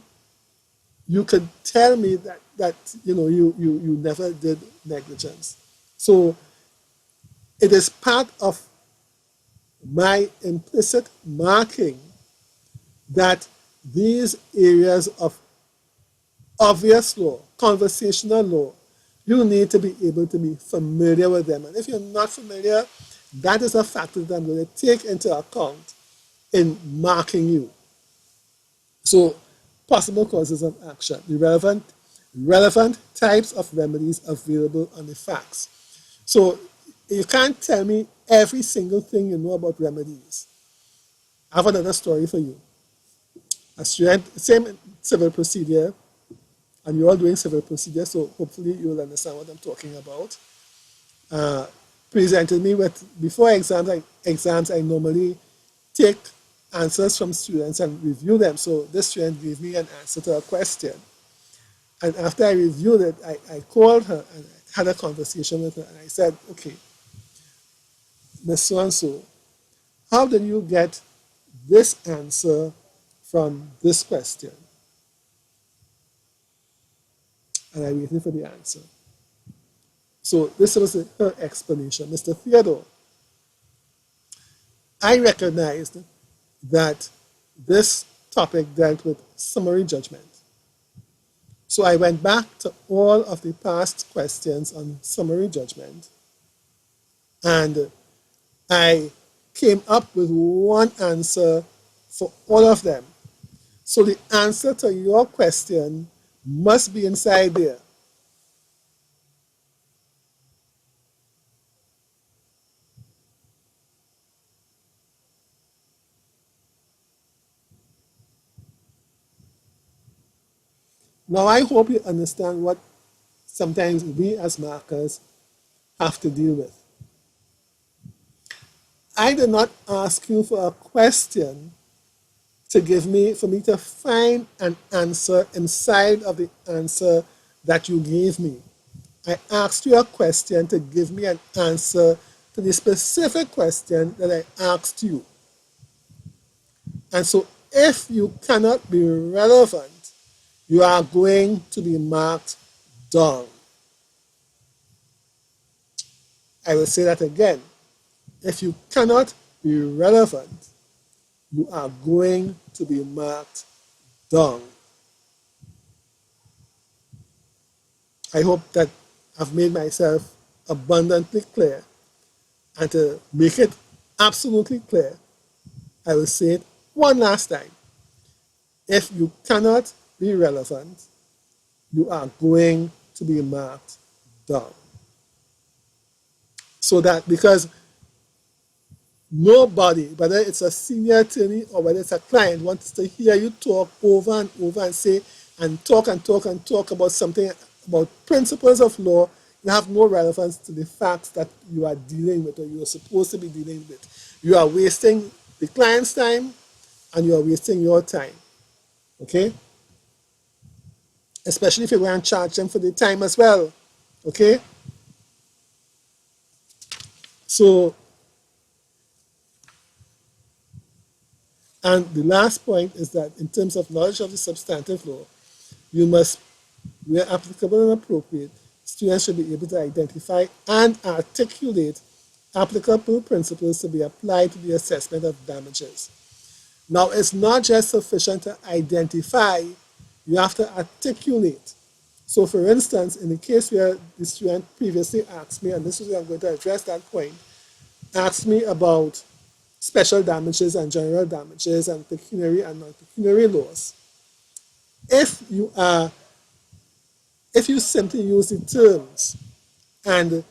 you could tell me that you never did negligence. So it is part of my implicit marking that these areas of obvious law, conversational law, you need to be able to be familiar with them. And if you're not familiar, that is a factor that I'm going to take into account in marking you. So, possible causes of action, the relevant types of remedies available on the facts. So, you can't tell me every single thing you know about remedies. I have another story for you. A student, same civil procedure, and you're all doing civil procedure, so hopefully you will understand what I'm talking about. Presented me with, before exams, I normally take answers from students and review them. So this student gave me an answer to a question. And after I reviewed it, I called her and had a conversation with her, and I said, okay, Miss So-and-so, how did you get this answer from this question? And I waited for the answer. So this was her explanation. Mr. Theodore, I recognized that this topic dealt with summary judgment. So I went back to all of the past questions on summary judgment, and I came up with one answer for all of them. So the answer to your question must be inside there. Now I hope you understand what sometimes we as markers have to deal with. I did not ask you for a question for me to find an answer inside of the answer that you gave me. I asked you a question to give me an answer to the specific question that I asked you. And so if you cannot be relevant, you are going to be marked down. I will say that again. If you cannot be relevant, you are going to be marked down. I hope that I've made myself abundantly clear. And to make it absolutely clear, I will say it one last time. If you cannot be relevant, you are going to be marked down. So that, because Nobody, whether it's a senior attorney or whether it's a client, wants to hear you talk over and over and say and talk and talk and talk about something, about principles of law that have no relevance to the facts that you are dealing with or you are supposed to be dealing with. You are wasting the client's time and you are wasting your time. Okay? Especially if you're going to charge them for the time as well. Okay? So, and the last point is that in terms of knowledge of the substantive law, you must, where applicable and appropriate, students should be able to identify and articulate applicable principles to be applied to the assessment of damages. Now, it's not just sufficient to identify, you have to articulate. So, for instance, in the case where the student previously asked me, and this is where I'm going to address that point, asked me about special damages and general damages and pecuniary and non-pecuniary laws. If you are if you simply use the terms and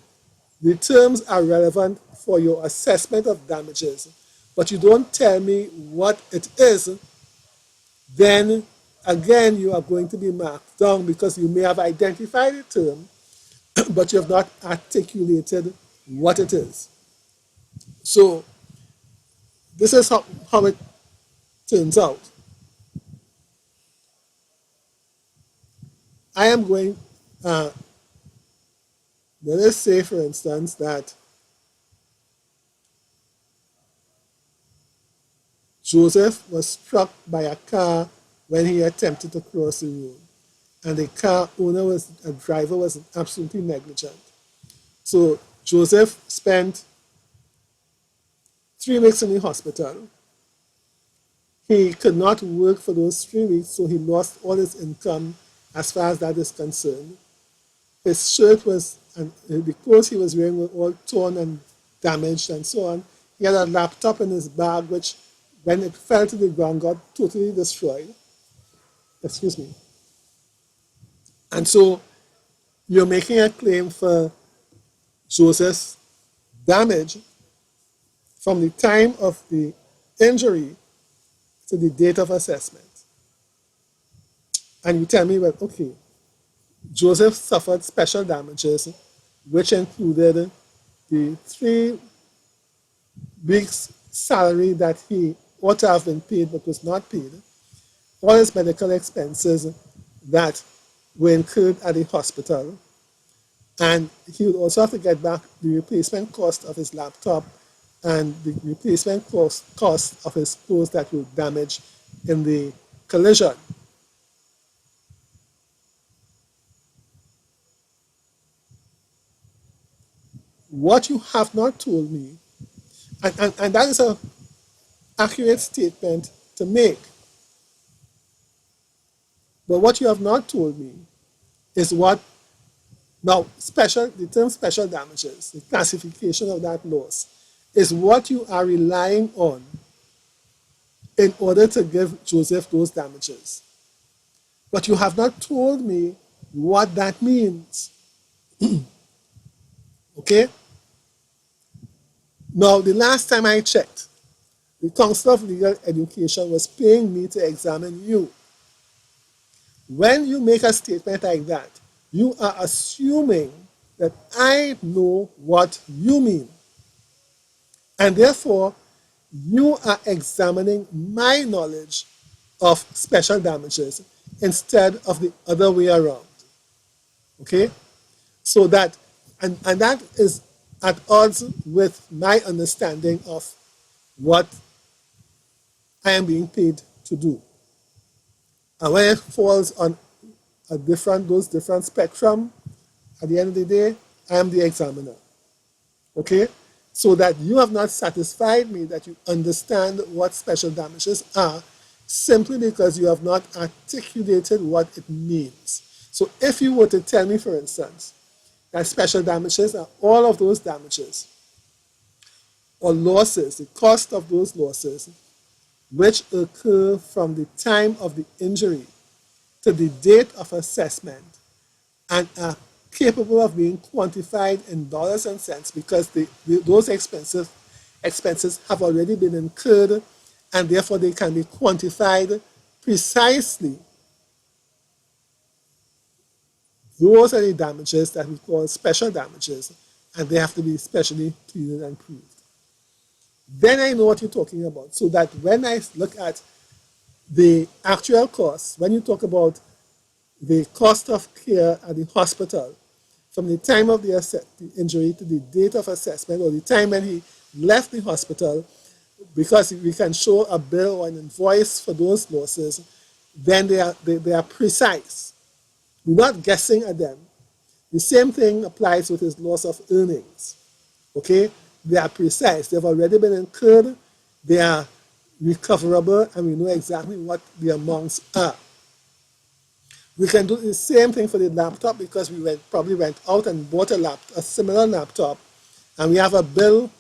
the terms are relevant for your assessment of damages, but you don't tell me what it is, then again you are going to be marked down because you may have identified the term, but you have not articulated what it is. So this is how it turns out. I am going, let us say, for instance, that Joseph was struck by a car when he attempted to cross the road, and the car owner a driver was absolutely negligent. So Joseph spent 3 weeks in the hospital. He could not work for those 3 weeks, so he lost all his income as far as that is concerned. His shirt was, and the clothes he was wearing were all torn and damaged and so on. He had a laptop in his bag, which when it fell to the ground got totally destroyed. Excuse me. And so you're making a claim for Joseph's damage from the time of the injury to the date of assessment. And you tell me, well, okay, Joseph suffered special damages, which included the 3 weeks' salary that he ought to have been paid but was not paid, all his medical expenses that were incurred at the hospital, and he would also have to get back the replacement cost of his laptop and the replacement cost of his clothes that were damaged in the collision. What you have not told me, and that is an accurate statement to make, but what you have not told me is what, now the term special damages, the classification of that loss, is what you are relying on in order to give Joseph those damages. But you have not told me what that means. Okay? Now, the last time I checked, the Council of Legal Education was paying me to examine you. When you make a statement like that, you are assuming that I know what you mean. And therefore, you are examining my knowledge of special damages instead of the other way around. Okay? So that, and that is at odds with my understanding of what I am being paid to do. And when it falls on those different spectrum, at the end of the day, I am the examiner. Okay? So that you have not satisfied me that you understand what special damages are simply because you have not articulated what it means. So if you were to tell me, for instance, that special damages are all of those damages or losses, the cost of those losses, which occur from the time of the injury to the date of assessment and are capable of being quantified in dollars and cents because those expenses expenses have already been incurred, and therefore they can be quantified precisely. Those are the damages that we call special damages, and they have to be specially pleaded and proved. Then I know what you're talking about, so that when I look at the actual costs, when you talk about the cost of care at the hospital, from the time of the injury to the date of assessment, or the time when he left the hospital, because we can show a bill or an invoice for those losses, then they are precise. We're not guessing at them. The same thing applies with his loss of earnings. Okay? They are precise. They've already been incurred. They are recoverable, and we know exactly what the amounts are. We can do the same thing for the laptop, because we probably went out and bought a similar laptop, and we have a bill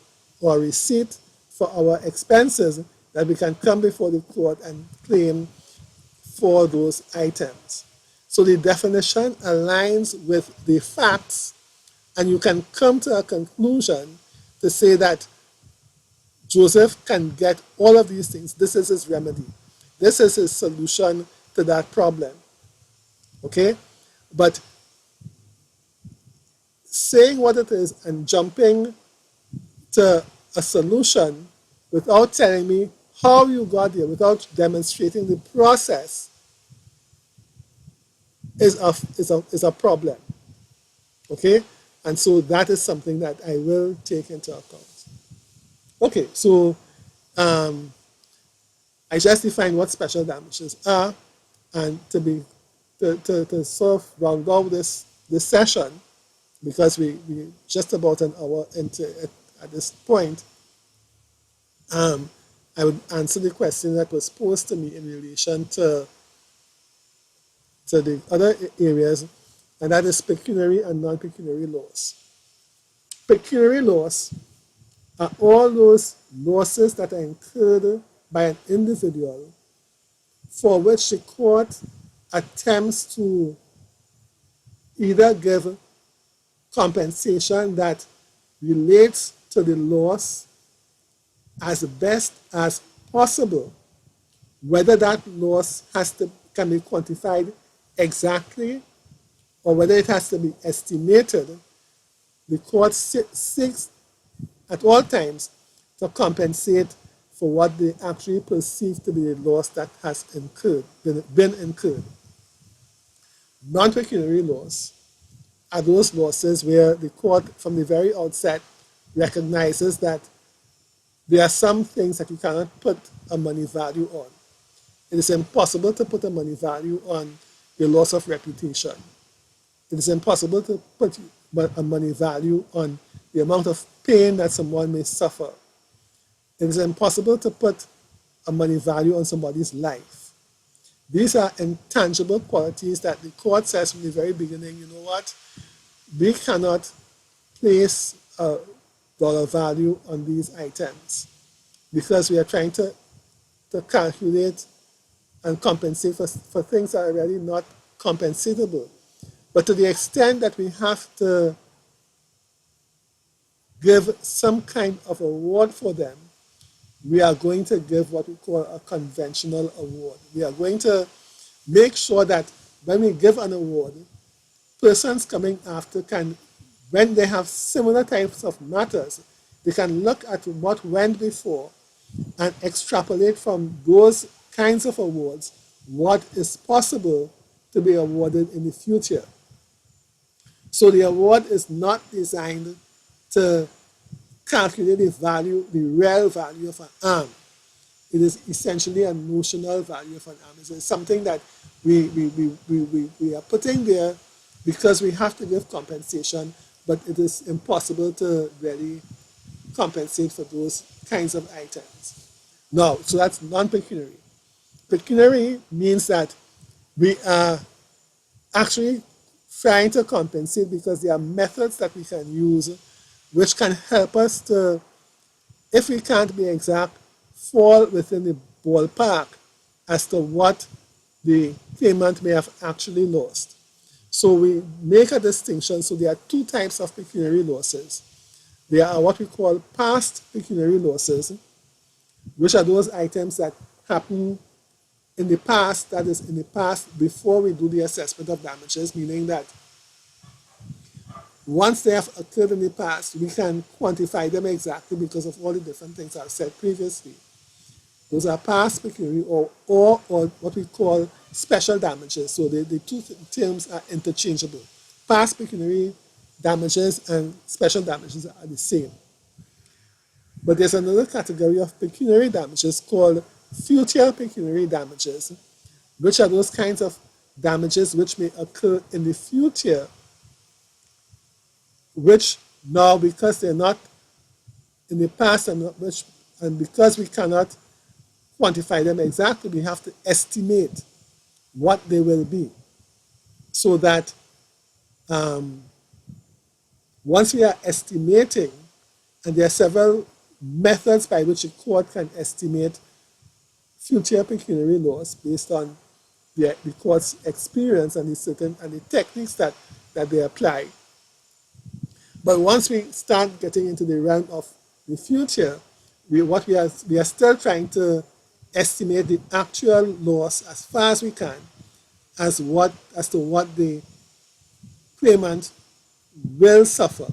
or a receipt for our expenses that we can come before the court and claim for those items. So the definition aligns with the facts, and you can come to a conclusion to say that Joseph can get all of these things. This is his remedy. This is his solution to that problem. Okay? But saying what it is and jumping to a solution without telling me how you got there, without demonstrating the process, is a problem. Okay? And so that is something that I will take into account. Okay, so I just defined what special damages are, and to sort of round out this session, because we just about an hour into it at this point, I would answer the question that was posed to me in relation to the other areas, and that is pecuniary and non-pecuniary loss. Pecuniary loss are all those losses that are incurred by an individual for which the court attempts to either give compensation that relates to the loss as best as possible. Whether that loss can be quantified exactly, or whether it has to be estimated, the court seeks at all times to compensate for what they actually perceive to be the loss that has been incurred. Non-pecuniary loss are those losses where the court from the very outset recognizes that there are some things that you cannot put a money value on. It is impossible to put a money value on the loss of reputation. It is impossible to put a money value on the amount of pain that someone may suffer. It is impossible to put a money value on somebody's life. These are intangible qualities that the court says from the very beginning, you know what, we cannot place a dollar value on these items, because we are trying to calculate and compensate for things that are really not compensatable. But to the extent that we have to give some kind of award for them, we are going to give what we call a conventional award. We are going to make sure that when we give an award, persons coming after can, when they have similar types of matters, they can look at what went before and extrapolate from those kinds of awards what is possible to be awarded in the future. So the award is not designed to calculate the value, the real value of an arm. It is essentially a notional value of an arm. It's something that we are putting there because we have to give compensation, but it is impossible to really compensate for those kinds of items. Now, so that's non-pecuniary. Pecuniary means that we are actually trying to compensate because there are methods that we can use which can help us to, if we can't be exact, fall within the ballpark as to what the claimant may have actually lost. So we make a distinction. So there are two types of pecuniary losses. There are what we call past pecuniary losses, which are those items that happen in the past, that is in the past before we do the assessment of damages, meaning that once they have occurred in the past, we can quantify them exactly because of all the different things I've said previously. Those are past pecuniary or what we call special damages. So the two terms are interchangeable. Past pecuniary damages and special damages are the same. But there's another category of pecuniary damages called future pecuniary damages, which are those kinds of damages which may occur in the future, which now, because they're not in the past and because we cannot quantify them exactly, we have to estimate what they will be. So that once we are estimating, and there are several methods by which a court can estimate future pecuniary loss based on the court's experience and the techniques that they apply. But once we start getting into the realm of the future, we are still trying to estimate the actual loss as far as we can as to what the claimant will suffer.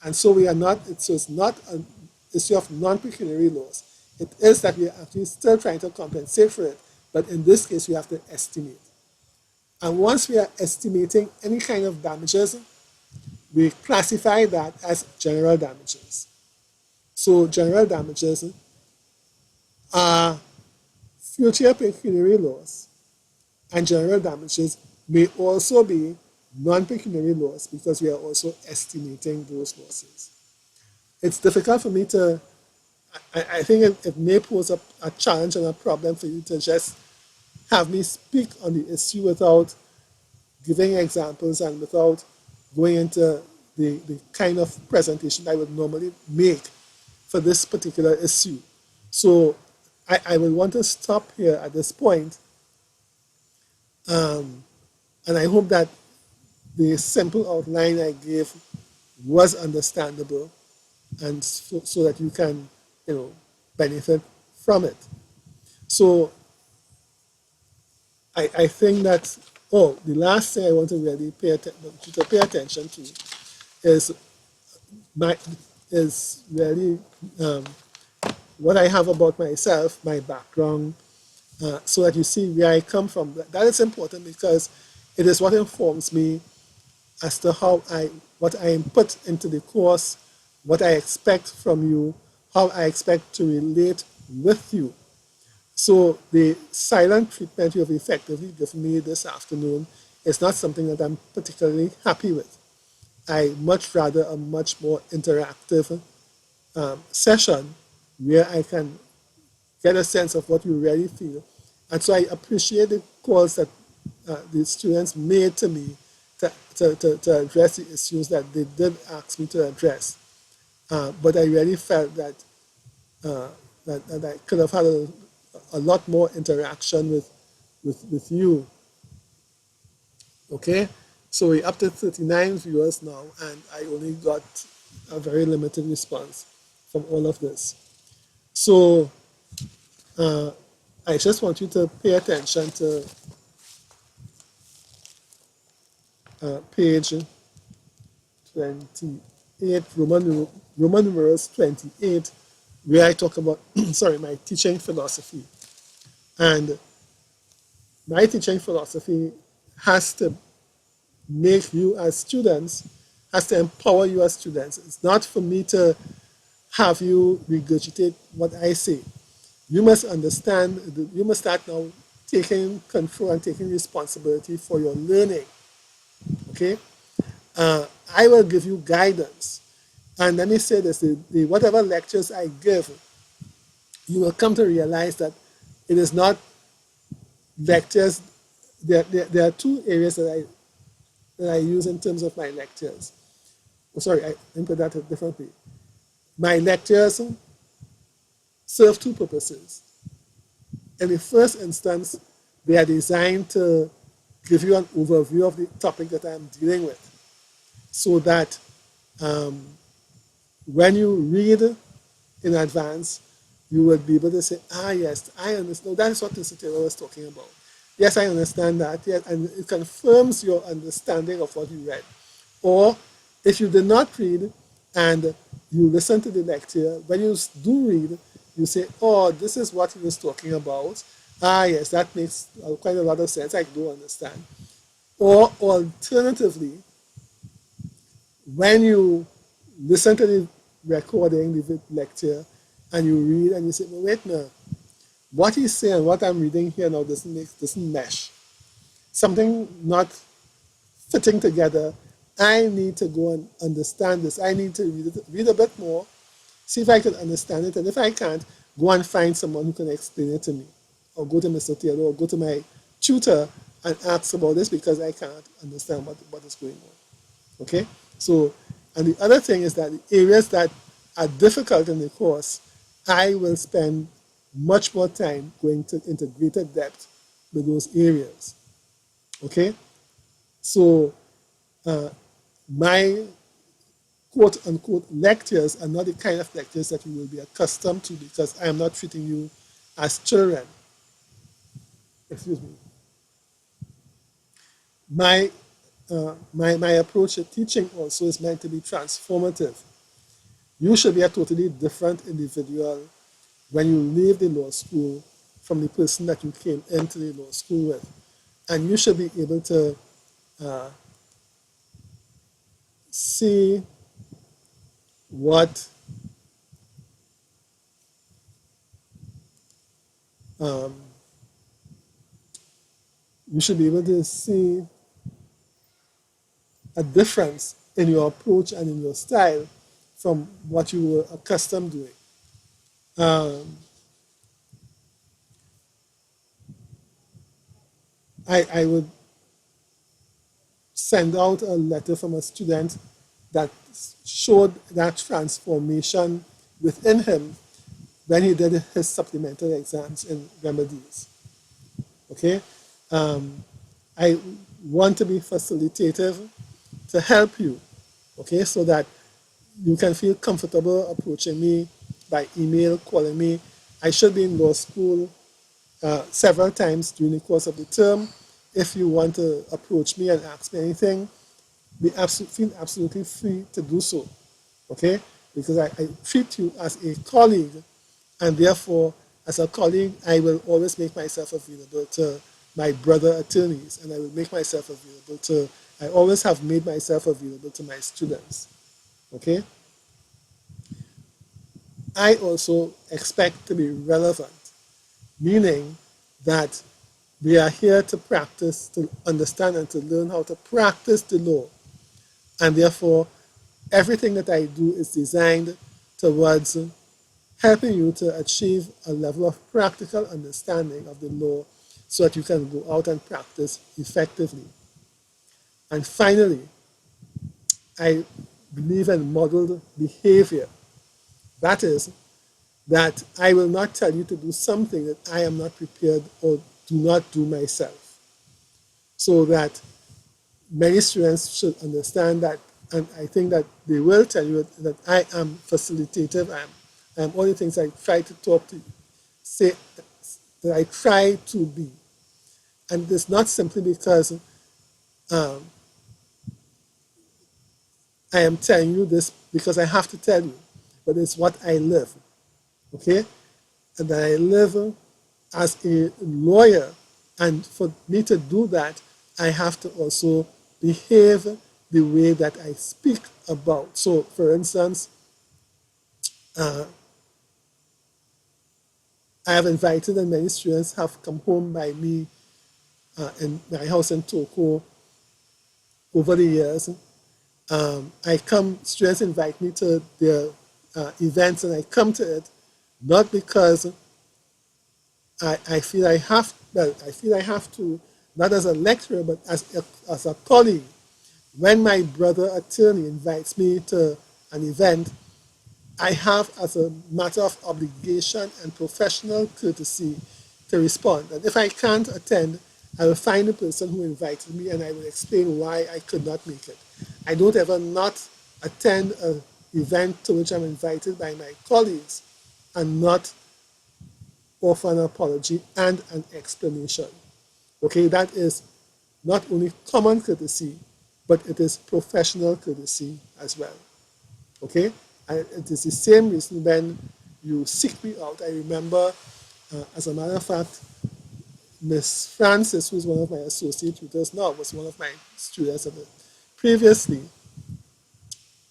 And so we are not, so it's not an issue of non-pecuniary loss. It is that we are actually still trying to compensate for it, but in this case we have to estimate. And once we are estimating any kind of damages, we classify that as general damages. So general damages are future pecuniary loss, and general damages may also be non-pecuniary loss because we are also estimating those losses. It's difficult for me to, I think it may pose a challenge and a problem for you to just have me speak on the issue without giving examples and without going into the kind of presentation I would normally make for this particular issue. So I will want to stop here at this point. And I hope that the simple outline I gave was understandable and so that you can, benefit from it. So I think that, the last thing I want to really pay attention to is really what I have about myself, my background, so that you see where I come from. That is important because it is what informs me as to what I input into the course, what I expect from you, how I expect to relate with you. So the silent treatment you have effectively given me this afternoon is not something that I'm particularly happy with. I much rather a much more interactive session where I can get a sense of what you really feel. And so I appreciate the calls that the students made to me to address the issues that they did ask me to address. But I really felt that I could have had a lot more interaction with you. Okay? So we're up to 39 viewers now, and I only got a very limited response from all of this. So I just want you to pay attention to page 28, Roman numerals 28, where I talk about, my teaching philosophy. And my teaching philosophy has to make you as students, has to empower you as students. It's not for me to have you regurgitate what I say. You must understand, you must start now taking control and taking responsibility for your learning. Okay? I will give you guidance. And let me say this, whatever lectures I give, you will come to realize that it is not lectures. There are two areas that I use in terms of my lectures. I didn't put that a different way. My lectures serve two purposes. In the first instance, they are designed to give you an overview of the topic that I'm dealing with, so that when you read in advance, you would be able to say, ah, yes, I understand. That is what Mr. Taylor was talking about. Yes, I understand that. Yes, and it confirms your understanding of what you read. Or if you did not read and you listen to the lecture, when you do read, you say, oh, this is what he was talking about. Ah, yes, that makes quite a lot of sense. I do understand. Or alternatively, when you listen to the recording, the lecture, and you read and you say, well, wait a minute, what he's saying, what I'm reading here now doesn't mesh. Something not fitting together. I need to go and understand this. I need to read a bit more, see if I can understand it. And if I can't, go and find someone who can explain it to me. Or go to Mr. Taylor or go to my tutor and ask about this because I can't understand what is going on. Okay? So, and the other thing is that the areas that are difficult in the course, I will spend much more time going into greater depth with those areas. Okay? So, my quote unquote lectures are not the kind of lectures that you will be accustomed to because I am not treating you as children. Excuse me. My approach to teaching also is meant to be transformative. You should be a totally different individual when you leave the law school from the person that you came into the law school with. And you should be able to see what um, you should be able to see a difference in your approach and in your style from what you were accustomed doing. Um, I would send out a letter from a student that showed that transformation within him when he did his supplemental exams in remedies. Okay? I want to be facilitative to help you, okay, so that you can feel comfortable approaching me by email, calling me. I should be in law school several times during the course of the term. If you want to approach me and ask me anything, feel absolutely free to do so, okay? Because I treat you as a colleague, and therefore, as a colleague, I will always make myself available to my brother attorneys, and I will make myself available to, I always have made myself available to my students, okay? I also expect to be relevant, meaning that we are here to practice, to understand and to learn how to practice the law. And therefore, everything that I do is designed towards helping you to achieve a level of practical understanding of the law so that you can go out and practice effectively. And finally, I believe in modeled behavior. That is, that I will not tell you to do something that I am not prepared or do not do myself. So that many students should understand that, and I think that they will tell you that I am facilitative. I am all the things I try to talk to you, say that I try to be. And it's not simply because um, I am telling you this because I have to tell you, but it's what I live. Okay? And that I live as a lawyer, and for me to do that, I have to also behave the way that I speak about. So, for instance, uh, I have invited, and many students have come home by me in my house in Toko over the years. Students invite me to their events, and I come to it not because I feel I have, well, I feel I have to, not as a lecturer, but as a colleague. When my brother attorney invites me to an event, I have, as a matter of obligation and professional courtesy, to respond. And if I can't attend, I will find the person who invited me and I will explain why I could not make it. I don't ever not attend an event to which I'm invited by my colleagues and not offer an apology and an explanation. Okay, that is not only common courtesy, but it is professional courtesy as well. Okay, and it is the same reason when you seek me out. I remember, as a matter of fact, Miss Francis, who's one of my associate tutors now, was one of my students previously,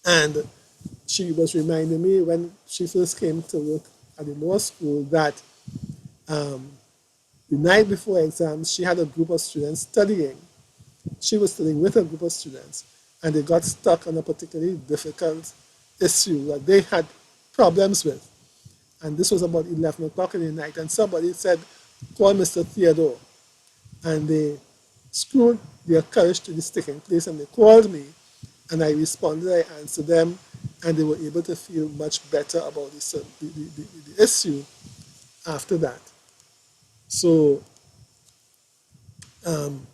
and she was reminding me when she first came to work at the law school that um, the night before exams, she had a group of students studying. She was studying with a group of students, and they got stuck on a particularly difficult issue that they had problems with. And this was about 11 o'clock in the night, and somebody said, call Mr. Theodore. And they screwed their courage to the sticking place, and they called me, and I responded, I answered them, and they were able to feel much better about the issue after that. So, um,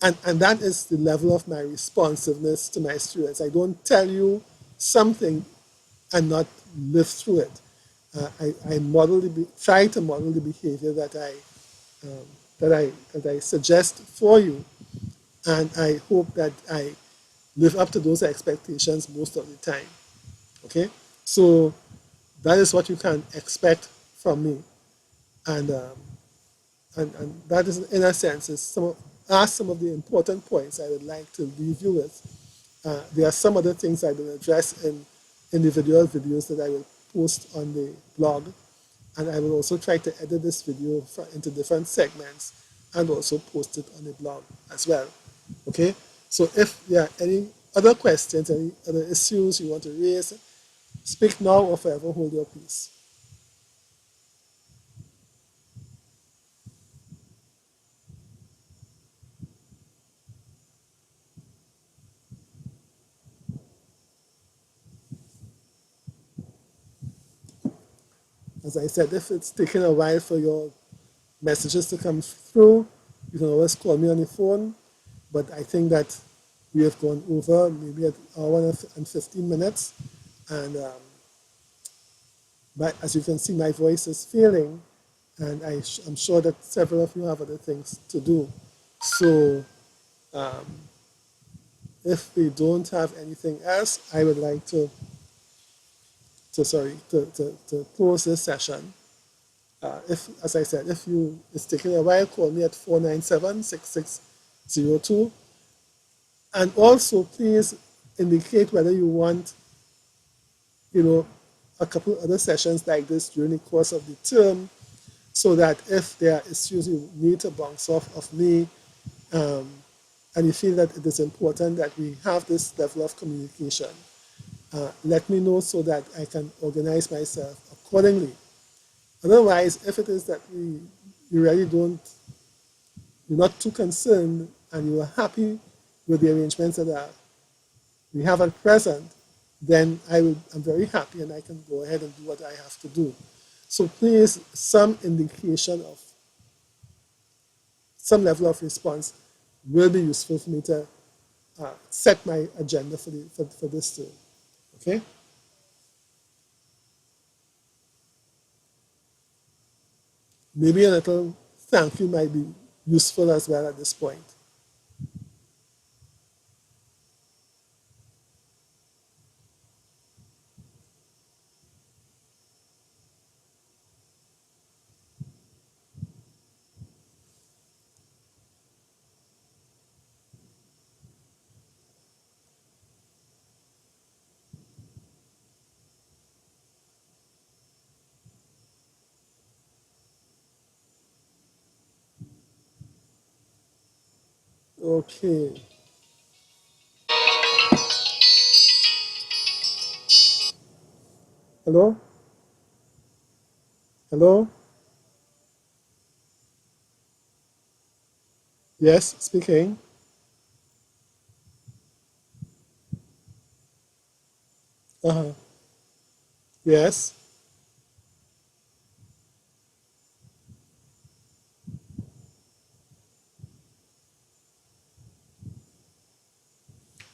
and that is the level of my responsiveness to my students. I don't tell you something and not live through it. I try to model the behavior um, that I suggest for you, and I hope that I live up to those expectations most of the time. Okay, so that is what you can expect from me, and and that is, in a sense, is some of the important points I would like to leave you with. There are some other things I will address in individual videos that I will post on the blog, and I will also try to edit this video into different segments and also post it on the blog as well. Okay, so if there are any other questions, any other issues you want to raise, speak now or forever hold your peace. As I said, if it's taking a while for your messages to come through, you can always call me on the phone. But I think that we have gone over maybe an hour and 15 minutes. And but as you can see, my voice is failing. And I'm sure that several of you have other things to do. So um, if we don't have anything else, I would like to close this session. If, as I said, if it's taking a while, call me at 497-6602. And also, please indicate whether you want, you know, a couple other sessions like this during the course of the term, so that if there are issues you need to bounce off of me, um, and you feel that it is important that we have this level of communication, let me know so that I can organize myself accordingly. Otherwise, if it is that you really don't, you're not too concerned and you are happy with the arrangements that we have at present, then I'm very happy and I can go ahead and do what I have to do. So please, some indication of some level of response will be useful for me to set my agenda for this term. Okay? Maybe a little thank you might be useful as well at this point. Okay. Hello? Hello? Yes, speaking. Uh-huh. Yes.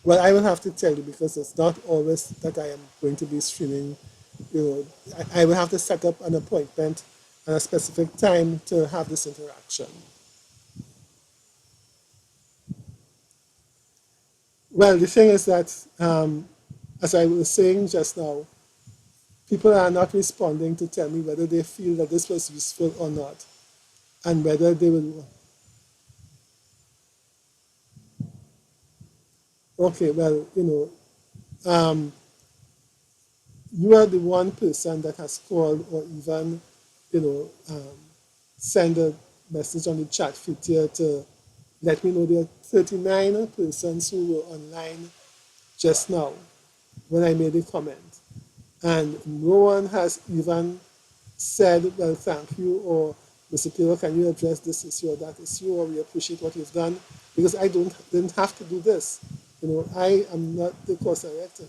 Well, I will have to tell you because it's not always that I am going to be streaming. You know, I will have to set up an appointment and a specific time to have this interaction. Well, the thing is that, as I was saying just now, people are not responding to tell me whether they feel that this was useful or not, and whether they will. Okay, well, you are the one person that has called or even, you know, send a message on the chat feature to let me know there are 39 persons who were online just now when I made a comment. And no one has even said, well, thank you, or Mr. Taylor, can you address this issue or that issue, or we appreciate what you've done, because I didn't have to do this. I am not the course director.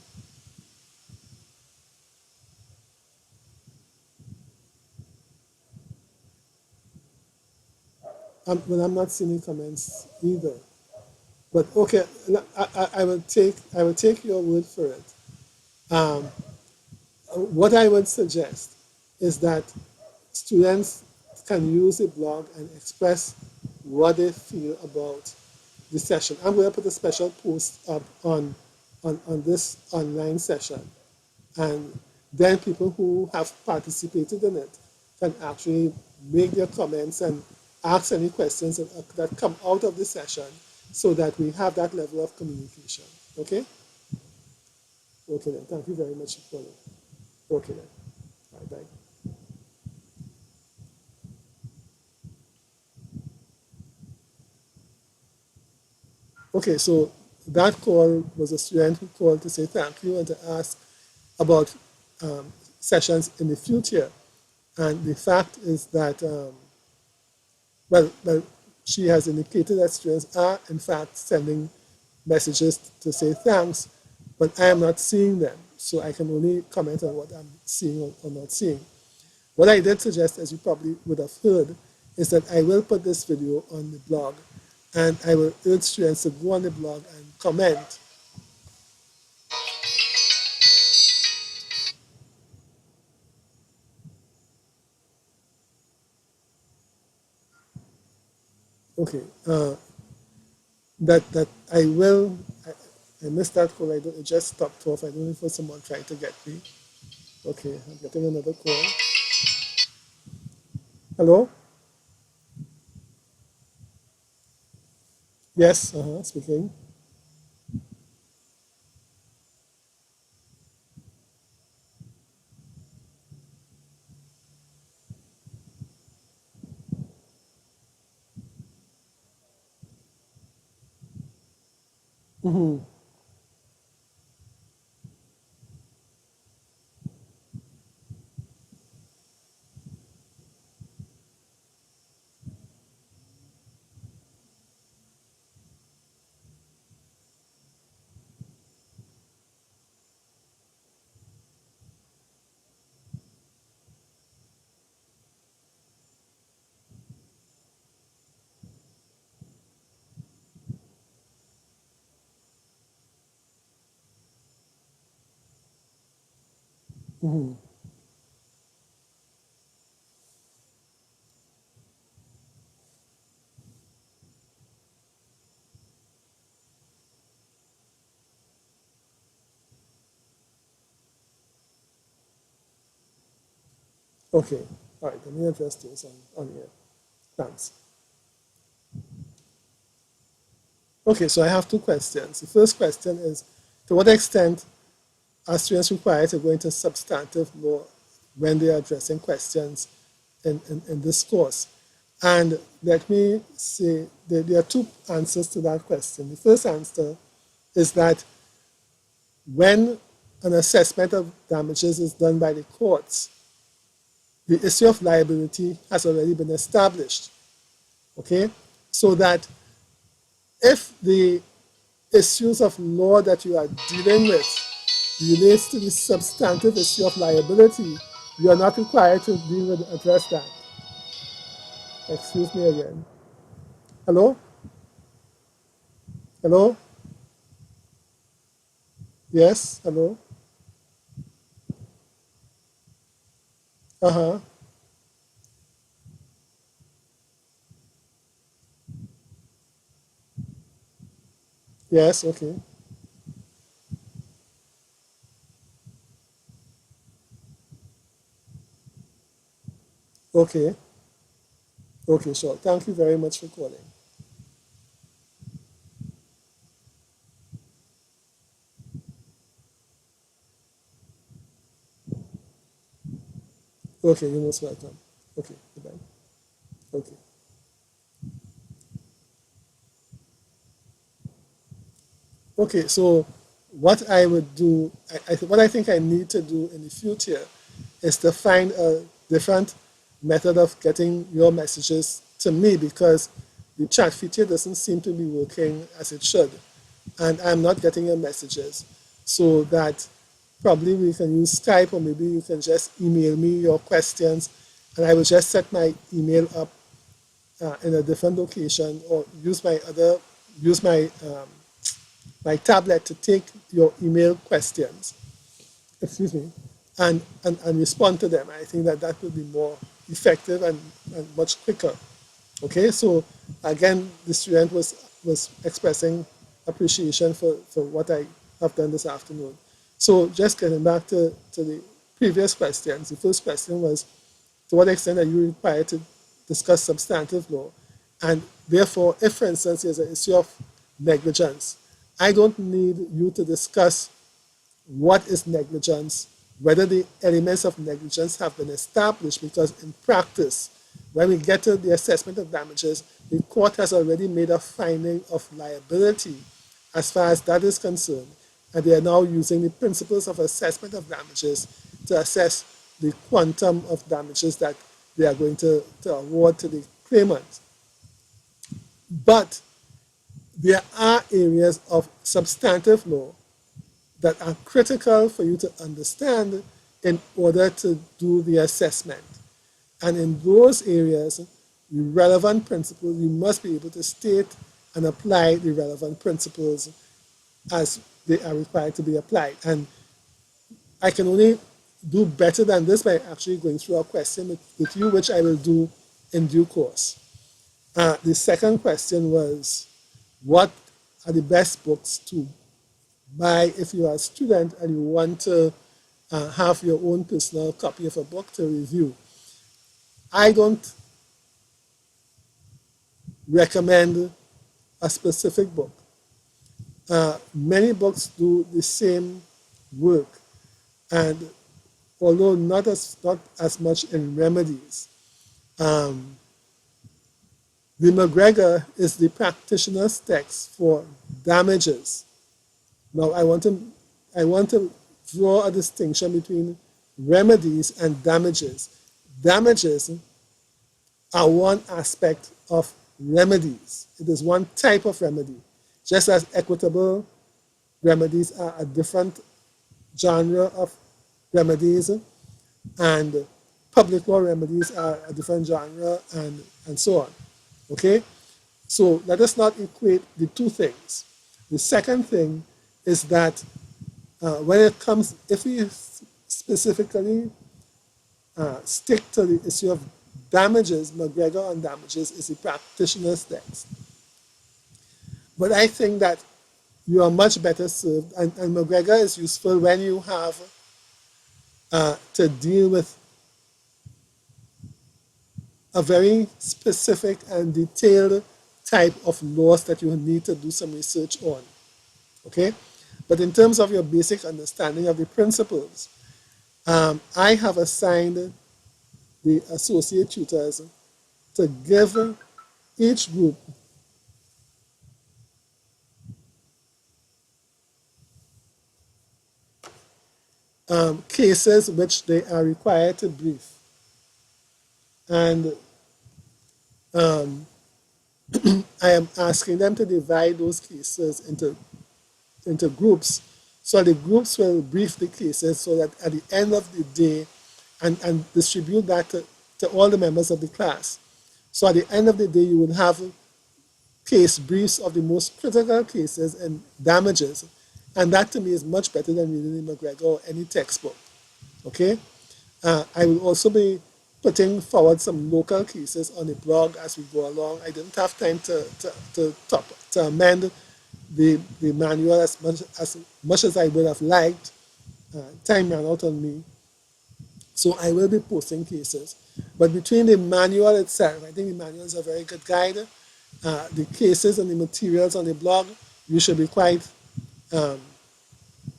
Well, I'm not seeing any comments either. But okay, I will take your word for it. Um, what I would suggest is that students can use a blog and express what they feel about the session. I'm going to put a special post up on this online session, and then people who have participated in it can actually make their comments and ask any questions that come out of the session so that we have that level of communication. Okay? Okay then. Thank you very much for it. Okay then. Bye bye. Okay, so that call was a student who called to say thank you and to ask about sessions in the future. And the fact is that, well, she has indicated that students are, in fact, sending messages to say thanks, but I am not seeing them. So I can only comment on what I'm seeing or not seeing. What I did suggest, as you probably would have heard, is that I will put this video on the blog, and I will urge students to go on the blog and comment. Okay, that I will. I missed that call. It just stopped off. I don't know if it was someone trying to get me. Okay, I'm getting another call. Hello. Yes. Speaking. Hmm. Hmm. Okay. All right. Let me address those on here. Thanks. Okay. So I have two questions. The first question is, to what extent are students required to go into substantive law when they are addressing questions in this course? And let me say that there are two answers to that question. The first answer is that when an assessment of damages is done by the courts, the issue of liability has already been established. Okay? So that if the issues of law that you are dealing with relates to the substantive issue of liability, you are not required to deal with address that. Excuse me again. Hello? Hello? Yes, hello. Uh-huh. Yes, okay. Okay. Okay, sure. Thank you very much for calling. Okay, you're most welcome. Okay, goodbye. Okay. Okay, so what I would do, what I think I need to do in the future is to find a different method of getting your messages to me because the chat feature doesn't seem to be working as it should. And I'm not getting your messages. So that probably we can use Skype or maybe you can just email me your questions and I will just set my email up in a different location or use my tablet to take your email questions, excuse me, and respond to them. I think that that will be more effective and much quicker. Okay, so again, the student was expressing appreciation for what I have done this afternoon. So just getting back to the previous questions, the first question was, to what extent are you required to discuss substantive law? And therefore, if, for instance, there's an issue of negligence, I don't need you to discuss what is negligence, whether the elements of negligence have been established, because in practice, when we get to the assessment of damages, the court has already made a finding of liability as far as that is concerned, and they are now using the principles of assessment of damages to assess the quantum of damages that they are going to award to the claimant. But there are areas of substantive law that are critical for you to understand in order to do the assessment. And in those areas, the relevant principles, you must be able to state and apply the relevant principles as they are required to be applied. And I can only do better than this by actually going through a question with you, which I will do in due course. The second question was, what are the best books to buy if you are a student and you want to have your own personal copy of a book to review? I don't recommend a specific book. Many books do the same work, and although not as much in remedies, um, the McGregor is the practitioner's text for damages. Now, I want to draw a distinction between remedies and damages. Damages are one aspect of remedies. It is one type of remedy, just as equitable remedies are a different genre of remedies, and public law remedies are a different genre, and so on. Okay? So let us not equate the two things. The second thing is that when it comes, if we specifically stick to the issue of damages, McGregor on damages is the practitioner's text. But I think that you are much better served, and McGregor is useful when you have to deal with a very specific and detailed type of laws that you need to do some research on. Okay? But in terms of your basic understanding of the principles, I have assigned the associate tutors to give each group cases which they are required to brief. And I am asking them to divide those cases into groups. So the groups will brief the cases so that at the end of the day, and distribute that to all the members of the class. So at the end of the day, you will have case briefs of the most critical cases and damages. And that to me is much better than reading the McGregor or any textbook. Okay? I will also be putting forward some local cases on the blog as we go along. I didn't have time to amend the manual as much as I would have liked. Time ran out on me. So I will be posting cases. But between the manual itself, I think the manual is a very good guide. The cases and the materials on the blog, you should be quite um,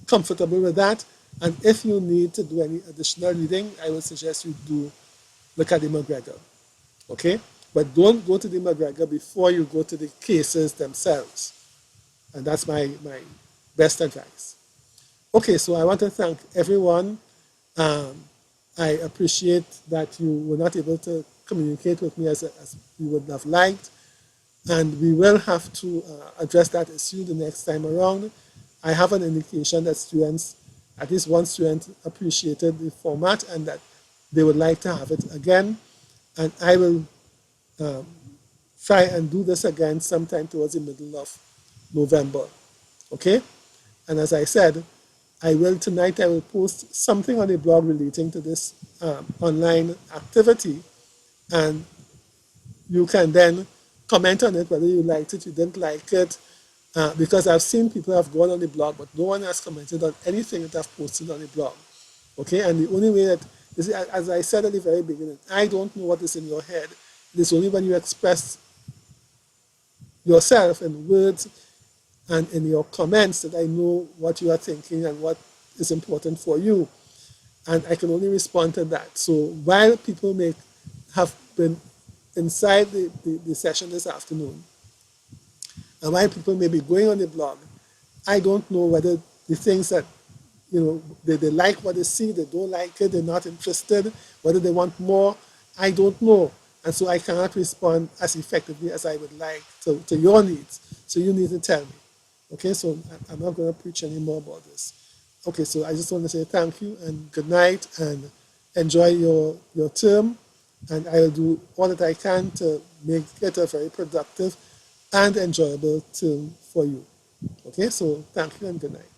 comfortable with that. And if you need to do any additional reading, I would suggest you do look at the McGregor. Okay? But don't go to the McGregor before you go to the cases themselves. And that's my best advice. Okay, so I want to thank everyone. Um, I appreciate that you were not able to communicate with me as we would have liked. And we will have to address that issue the next time around. I have an indication that students, at least one student, appreciated the format and that they would like to have it again. And I will um, try and do this again sometime towards the middle of November. Okay? And as I said, tonight I will post something on the blog relating to this online activity, and you can then comment on it whether you liked it, you didn't like it, because I've seen people have gone on the blog, but no one has commented on anything that I've posted on the blog. Okay, and the only way that, as I said at the very beginning, I don't know what is in your head. It is only when you express yourself in words and in your comments that I know what you are thinking and what is important for you. And I can only respond to that. So while people may have been inside the session this afternoon, and while people may be going on the blog, I don't know whether the things that, they like what they see, they don't like it, they're not interested, whether they want more, I don't know. And so I cannot respond as effectively as I would like to your needs. So you need to tell me. Okay, so I'm not going to preach any more about this. Okay, so I just want to say thank you and good night and enjoy your term. And I will do all that I can to make it a very productive and enjoyable term for you. Okay, so thank you and good night.